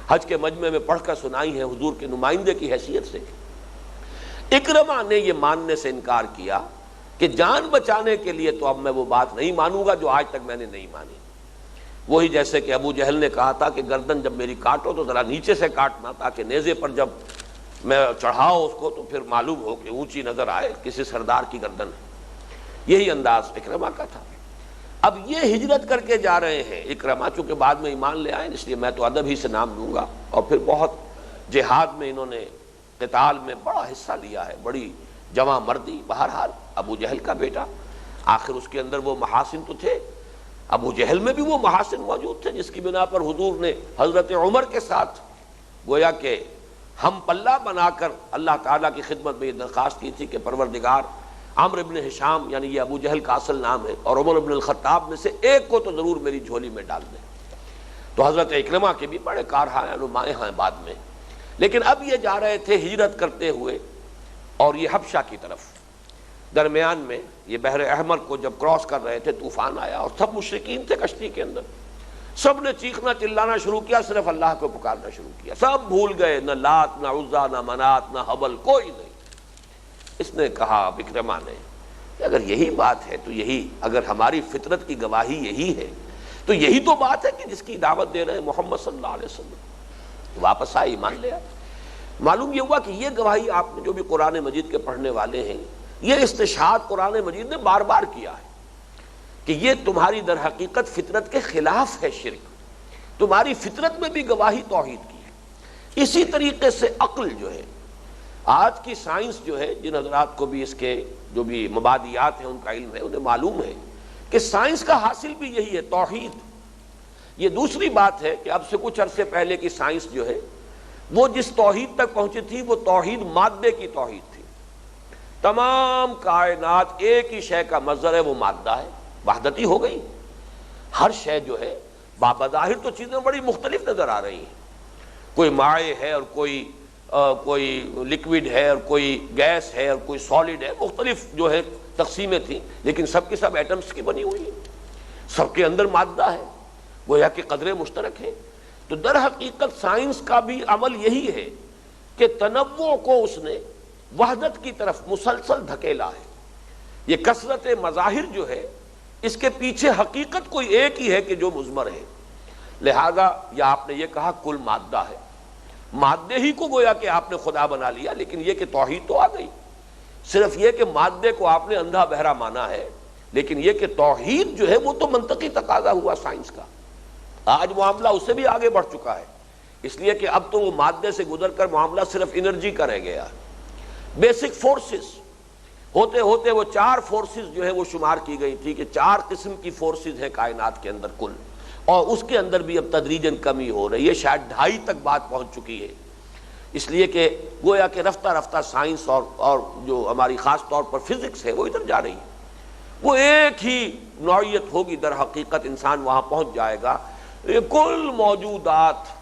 حج کے مجمع میں پڑھ کر سنائی ہیں حضور کے نمائندے کی حیثیت سے. اکرمہ نے یہ ماننے سے انکار کیا کہ جان بچانے کے لیے تو اب میں وہ بات نہیں مانوں گا جو آج تک میں نے نہیں مانی. وہی جیسے کہ ابو جہل نے کہا تھا کہ گردن جب میری کاٹو تو ذرا نیچے سے کاٹنا، تاکہ نیزے پر جب میں چڑھاؤ اس کو تو پھر معلوم ہو کہ اونچی نظر آئے کسی سردار کی گردن ہے. یہی انداز اکرمہ کا تھا. اب یہ ہجرت کر کے جا رہے ہیں اکرمہ، چونکہ بعد میں ایمان لے آئے، اس لیے میں تو ادب ہی سے نام لوں گا. اور پھر بہت جہاد میں انہوں نے، قتال میں بڑا حصہ لیا ہے، بڑی جواں مردی. بہرحال ابو جہل کا بیٹا، آخر اس کے اندر وہ محاسن تو تھے. ابو جہل میں بھی وہ محاسن موجود تھے جس کی بنا پر حضور نے حضرت عمر کے ساتھ گویا کہ ہم پلہ بنا کر اللہ تعالیٰ کی خدمت میں یہ درخواست کی تھی کہ پروردگار عمرو ابن ہشام، یعنی یہ ابو جہل کا اصل نام ہے، اور عمر ابن الخطاب میں سے ایک کو تو ضرور میری جھولی میں ڈال دیں. تو حضرت اکرمہ کے بھی بڑے کارہائے نمائیں ہیں بعد میں. لیکن اب یہ جا رہے تھے ہجرت کرتے ہوئے، اور یہ حبشہ کی طرف. درمیان میں یہ بحر احمر کو جب کراس کر رہے تھے طوفان آیا، اور سب مشرکین تھے کشتی کے اندر. سب نے چیخنا چلانا شروع کیا، صرف اللہ کو پکارنا شروع کیا. سب بھول گئے، نہ لات نہ عزا نہ منات نہ حبل، کوئی نہیں. اس نے کہا اکرمہ نے کہ اگر یہی بات ہے تو یہی، اگر ہماری فطرت کی گواہی یہی ہے تو یہی تو بات ہے کہ جس کی دعوت دے رہے ہیں محمد صلی اللہ علیہ وسلم. واپس آئے، ایمان لیا. معلوم یہ ہوا کہ یہ گواہی آپ نے جو بھی قرآن مجید کے پڑھنے والے ہیں، یہ استشہاد قرآن مجید نے بار بار کیا ہے کہ یہ تمہاری در حقیقت فطرت کے خلاف ہے شرک. تمہاری فطرت میں بھی گواہی توحید کی ہے. اسی طریقے سے عقل جو ہے، آج کی سائنس جو ہے، جن حضرات کو بھی اس کے جو بھی مبادیات ہیں ان کا علم ہے، انہیں معلوم ہے کہ سائنس کا حاصل بھی یہی ہے، توحید. یہ دوسری بات ہے کہ اب سے کچھ عرصے پہلے کی سائنس جو ہے وہ جس توحید تک پہنچی تھی وہ توحید مادے کی توحید تھی. تمام کائنات ایک ہی شے کا مظہر ہے، وہ مادہ ہے. وحدتی ہو گئی. ہر شے جو ہے بظاہر تو چیزیں بڑی مختلف نظر آ رہی ہیں. کوئی مائع ہے اور کوئی لکوڈ ہے اور کوئی گیس ہے اور کوئی سالڈ ہے، مختلف جو ہے تقسیمیں تھیں، لیکن سب کے سب ایٹمز کی بنی ہوئی ہیں، سب کے اندر مادہ ہے، گویا کہ قدرے مشترک ہیں۔ تو در حقیقت سائنس کا بھی عمل یہی ہے کہ تنوع کو اس نے وحدت کی طرف مسلسل دھکیلا ہے۔ یہ کثرت مظاہر جو ہے اس کے پیچھے حقیقت کوئی ایک ہی ہے کہ جو مضمر ہے، لہذا یا آپ نے یہ کہا کل مادہ ہے، مادے ہی کو گویا کہ آپ نے خدا بنا لیا، لیکن یہ کہ توحید تو آ گئی، صرف یہ کہ مادے کو آپ نے اندھا بہرا مانا ہے، لیکن یہ کہ توحید جو ہے وہ تو منطقی تقاضا ہوا سائنس کا۔ آج معاملہ اس سے بھی آگے بڑھ چکا ہے، اس لیے کہ اب تو وہ مادے سے گزر کر معاملہ صرف انرجی کا رہ گیا۔ بیسک فورسز ہوتے ہوتے وہ 4 فورسز جو ہے وہ شمار کی گئی تھی کہ 4 قسم کی فورسز ہیں کائنات کے اندر کل، اور اس کے اندر بھی اب تدریجاً کمی ہو رہی ہے، شاید 2.5 تک بات پہنچ چکی ہے، اس لیے کہ گویا کہ رفتہ رفتہ سائنس اور جو ہماری خاص طور پر فزکس ہے وہ ادھر جا رہی ہے، وہ ایک ہی نوعیت ہوگی، در حقیقت انسان وہاں پہنچ جائے گا۔ یہ کل موجودات،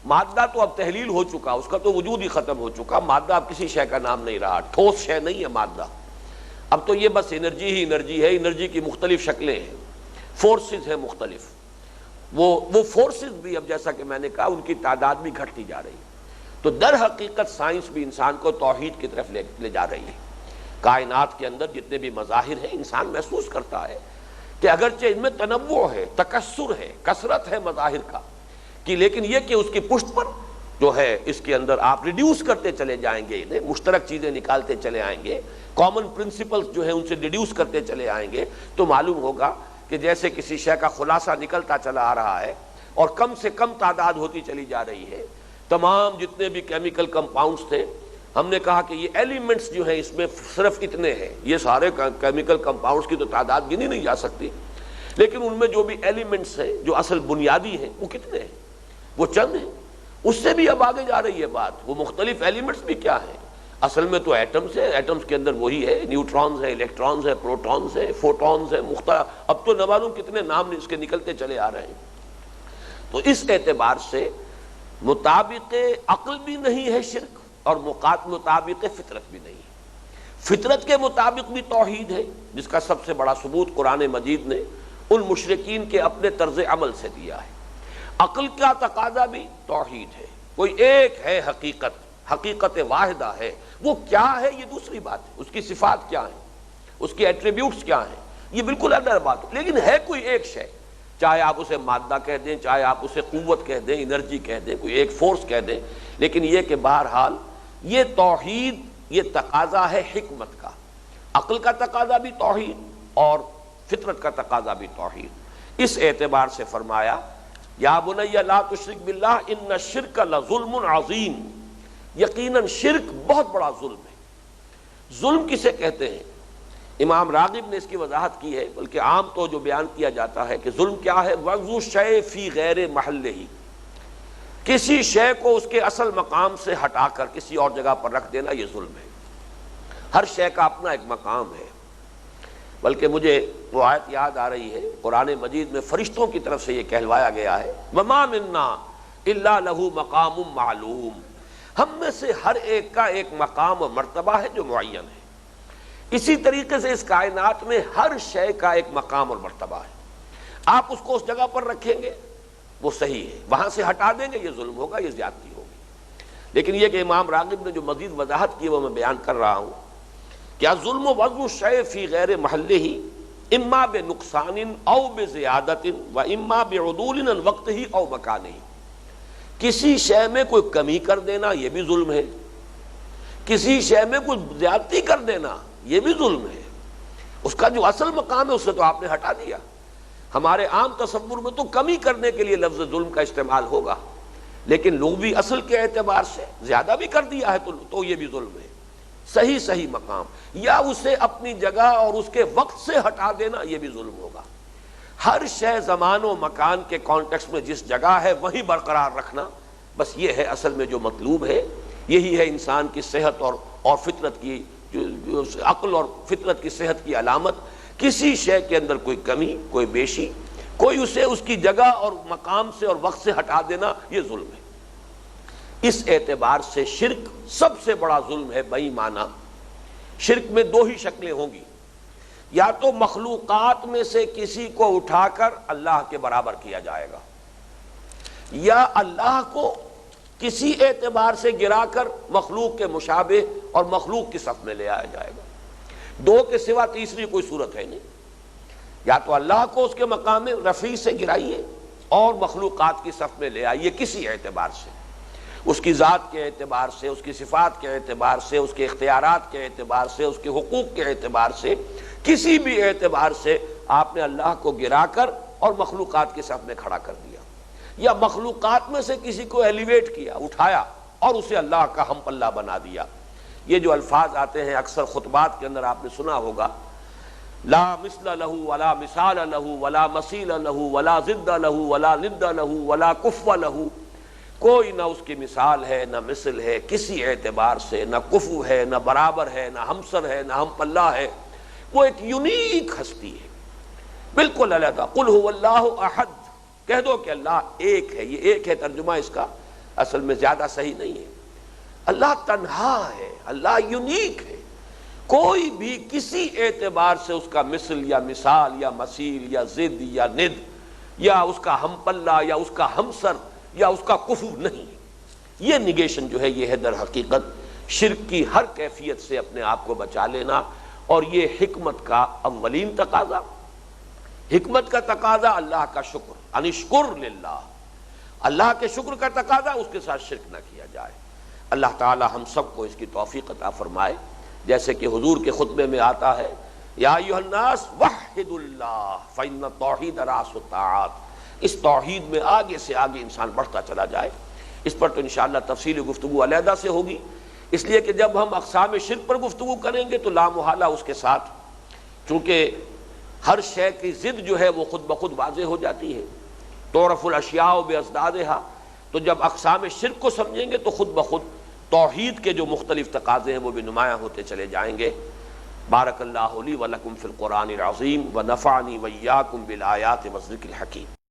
مادہ تو اب تحلیل ہو چکا، اس کا تو وجود ہی ختم ہو چکا، مادہ اب کسی شے کا نام نہیں رہا، ٹھوس شے نہیں ہے مادہ، اب تو یہ بس انرجی ہی انرجی ہے، انرجی کی مختلف شکلیں ہیں، فورسز ہیں مختلف، وہ فورسز بھی اب جیسا کہ میں نے کہا ان کی تعداد بھی گھٹتی جا رہی ہے۔ تو در حقیقت سائنس بھی انسان کو توحید کی طرف لے جا رہی ہے۔ کائنات کے اندر جتنے بھی مظاہر ہیں انسان محسوس کرتا ہے کہ اگرچہ ان میں تنوع ہے، تکثر ہے، کثرت ہے مظاہر کا کہ، لیکن یہ کہ اس کی پشت پر جو ہے اس کے اندر آپ ریڈیوس کرتے چلے جائیں گے، انہیں مشترک چیزیں نکالتے چلے آئیں گے، کامن پرنسپلز جو ہیں ان سے ریڈیوس کرتے چلے آئیں گے، تو معلوم ہوگا کہ جیسے کسی شے کا خلاصہ نکلتا چلا آ رہا ہے اور کم سے کم تعداد ہوتی چلی جا رہی ہے۔ تمام جتنے بھی کیمیکل کمپاؤنڈز تھے، ہم نے کہا کہ یہ ایلیمنٹس جو ہیں اس میں صرف اتنے ہیں، یہ سارے کیمیکل کمپاؤنڈز کی تو تعداد گنی نہیں جا سکتی، لیکن ان میں جو بھی ایلیمنٹس ہیں جو اصل بنیادی ہیں وہ کتنے ہیں؟ وہ چند ہیں۔ اس سے بھی اب آگے جا رہی ہے بات، وہ مختلف ایلیمنٹس بھی کیا ہیں؟ اصل میں تو ایٹمز ہیں، ایٹمز کے اندر وہی ہے، نیوٹرونز ہیں، الیکٹرونز ہیں، پروٹونز ہیں، فوٹونز ہیں، مختلف، اب تو نہ معلوم کتنے نام اس کے نکلتے چلے آ رہے ہیں۔ تو اس اعتبار سے مطابق عقل بھی نہیں ہے شرک، اور مطابق فطرت بھی نہیں ہے۔ فطرت کے مطابق بھی توحید ہے، جس کا سب سے بڑا ثبوت قرآن مجید نے ان مشرکین کے اپنے طرز عمل سے دیا ہے۔ عقل کا تقاضا بھی توحید ہے، کوئی ایک ہے حقیقت واحدہ ہے، وہ کیا ہے یہ دوسری بات ہے، اس کی صفات کیا ہیں، اس کی ایٹریبیوٹس کیا ہیں، یہ بالکل الگ بات ہے، لیکن ہے کوئی ایک شے، چاہے آپ اسے مادہ کہہ دیں، چاہے آپ اسے قوت کہہ دیں، انرجی کہہ دیں، کوئی ایک فورس کہہ دیں، لیکن یہ کہ بہرحال یہ توحید، یہ تقاضا ہے حکمت کا، عقل کا تقاضا بھی توحید اور فطرت کا تقاضا بھی توحید۔ اس اعتبار سے فرمایا یا بنی لا تشرک باللہ ان الشرک لظلم عظیم، یقیناً شرک بہت بڑا ظلم ہے۔ ظلم کسے کہتے ہیں؟ امام راغب نے اس کی وضاحت کی ہے، بلکہ عام تو جو بیان کیا جاتا ہے کہ ظلم کیا ہے، وضع شیء فی غیر محلہ، کسی شے کو اس کے اصل مقام سے ہٹا کر کسی اور جگہ پر رکھ دینا، یہ ظلم ہے۔ ہر شے کا اپنا ایک مقام ہے، بلکہ مجھے وہ آیت یاد آ رہی ہے قرآن مجید میں فرشتوں کی طرف سے یہ کہلوایا گیا ہے، وَمَا مِنَّا إِلَّا لَهُ مَقَامٌ مَعْلُوم، ہم میں سے ہر ایک کا ایک مقام و مرتبہ ہے جو معین ہے۔ اسی طریقے سے اس کائنات میں ہر شے کا ایک مقام اور مرتبہ ہے، آپ اس کو اس جگہ پر رکھیں گے وہ صحیح ہے، وہاں سے ہٹا دیں گے یہ ظلم ہوگا، یہ زیادتی ہوگی۔ لیکن یہ کہ امام راغب نے جو مزید وضاحت کی وہ میں بیان کر رہا ہوں، کیا ظلم و وضع الشیء فی غیر محلہ اما بنقصان او بزیادت و اما بعدول عن وقتہ او مکانہ، کسی شے میں کوئی کمی کر دینا یہ بھی ظلم ہے، کسی شے میں کوئی زیادتی کر دینا یہ بھی ظلم ہے، اس کا جو اصل مقام ہے اسے تو آپ نے ہٹا دیا۔ ہمارے عام تصور میں تو کمی کرنے کے لیے لفظ ظلم کا استعمال ہوگا، لیکن لغوی اصل کے اعتبار سے زیادہ بھی کر دیا ہے تو یہ بھی ظلم ہے۔ صحیح مقام یا اسے اپنی جگہ اور اس کے وقت سے ہٹا دینا یہ بھی ظلم ہوگا۔ ہر شے زمان و مکان کے کانٹیکسٹ میں جس جگہ ہے وہیں برقرار رکھنا، بس یہ ہے اصل میں جو مطلوب ہے، یہی ہے انسان کی صحت اور فطرت کی، عقل اور فطرت کی صحت کی علامت۔ کسی شے کے اندر کوئی کمی، کوئی بیشی، کوئی اسے اس کی جگہ اور مقام سے اور وقت سے ہٹا دینا یہ ظلم ہے۔ اس اعتبار سے شرک سب سے بڑا ظلم ہے بے ایمانہ۔ شرک میں دو ہی شکلیں ہوں گی، یا تو مخلوقات میں سے کسی کو اٹھا کر اللہ کے برابر کیا جائے گا، یا اللہ کو کسی اعتبار سے گرا کر مخلوق کے مشابہ اور مخلوق کی صف میں لے آیا جائے گا۔ دو کے سوا تیسری کوئی صورت ہے نہیں۔ یا تو اللہ کو اس کے مقام رفیع سے گرائیے اور مخلوقات کی صف میں لے آئیے کسی اعتبار سے، اس کی ذات کے اعتبار سے، اس کی صفات کے اعتبار سے، اس کے اختیارات کے اعتبار سے، اس کے حقوق کے اعتبار سے، کسی بھی اعتبار سے آپ نے اللہ کو گرا کر اور مخلوقات کی صف میں کھڑا کر دیا، یا مخلوقات میں سے کسی کو ایلیویٹ کیا، اٹھایا اور اسے اللہ کا ہم پلہ بنا دیا۔ یہ جو الفاظ آتے ہیں اکثر خطبات کے اندر آپ نے سنا ہوگا، لا مثل لہ ولا مثال لہ ولا مثیل لہ ولا ضد لہ ولا ند لہ ولا کفو لہ، کوئی نہ اس کی مثال ہے نہ مثل ہے کسی اعتبار سے، نہ کفو ہے نہ برابر ہے نہ ہمسر ہے نہ ہم پلہ ہے، وہ ایک یونیک ہستی ہے بالکل علیحدہ۔ قل هو اللہ احد، کہہ دو کہ اللہ ایک ہے۔ یہ ایک ہے ترجمہ اس کا اصل میں زیادہ صحیح نہیں ہے۔ اللہ تنہا ہے، اللہ یونیک ہے، کوئی بھی کسی اعتبار سے اس کا مثل یا مثال یا مثیل یا ضد یا ند یا اس کا ہم پلہ یا اس کا ہمسر یا اس کا کفو نہیں۔ یہ نگیشن جو ہے یہ ہے در حقیقت شرک کی ہر کیفیت سے اپنے آپ کو بچا لینا، اور یہ حکمت کا اولین تقاضا۔ حکمت کا تقاضا اللہ کا شکر، انشکر للہ، اللہ کے شکر کا تقاضا اس کے ساتھ شرک نہ کیا جائے۔ اللہ تعالی ہم سب کو اس کی توفیق عطا فرمائے، جیسے کہ حضور کے خطبے میں آتا ہے، یا ایھا الناس وحدوا اللہ فإن التوحید رأس الطاعات۔ اس توحید میں آگے سے آگے انسان بڑھتا چلا جائے۔ اس پر تو انشاءاللہ تفصیلی گفتگو علیحدہ سے ہوگی، اس لیے کہ جب ہم اقسام شرک پر گفتگو کریں گے تو لامحالہ اس کے ساتھ چونکہ ہر شے کی ضد جو ہے وہ خود بخود واضح ہو جاتی ہے، تعرف الاشیاء بأضدادها، تو جب اقسام شرک کو سمجھیں گے تو خود بخود توحید کے جو مختلف تقاضے ہیں وہ بھی نمایاں ہوتے چلے جائیں گے۔ بارک اللہ لی ولکم فی القرآن العظیم ونفعنی وإیاکم بالآیات والذکر الحکیم۔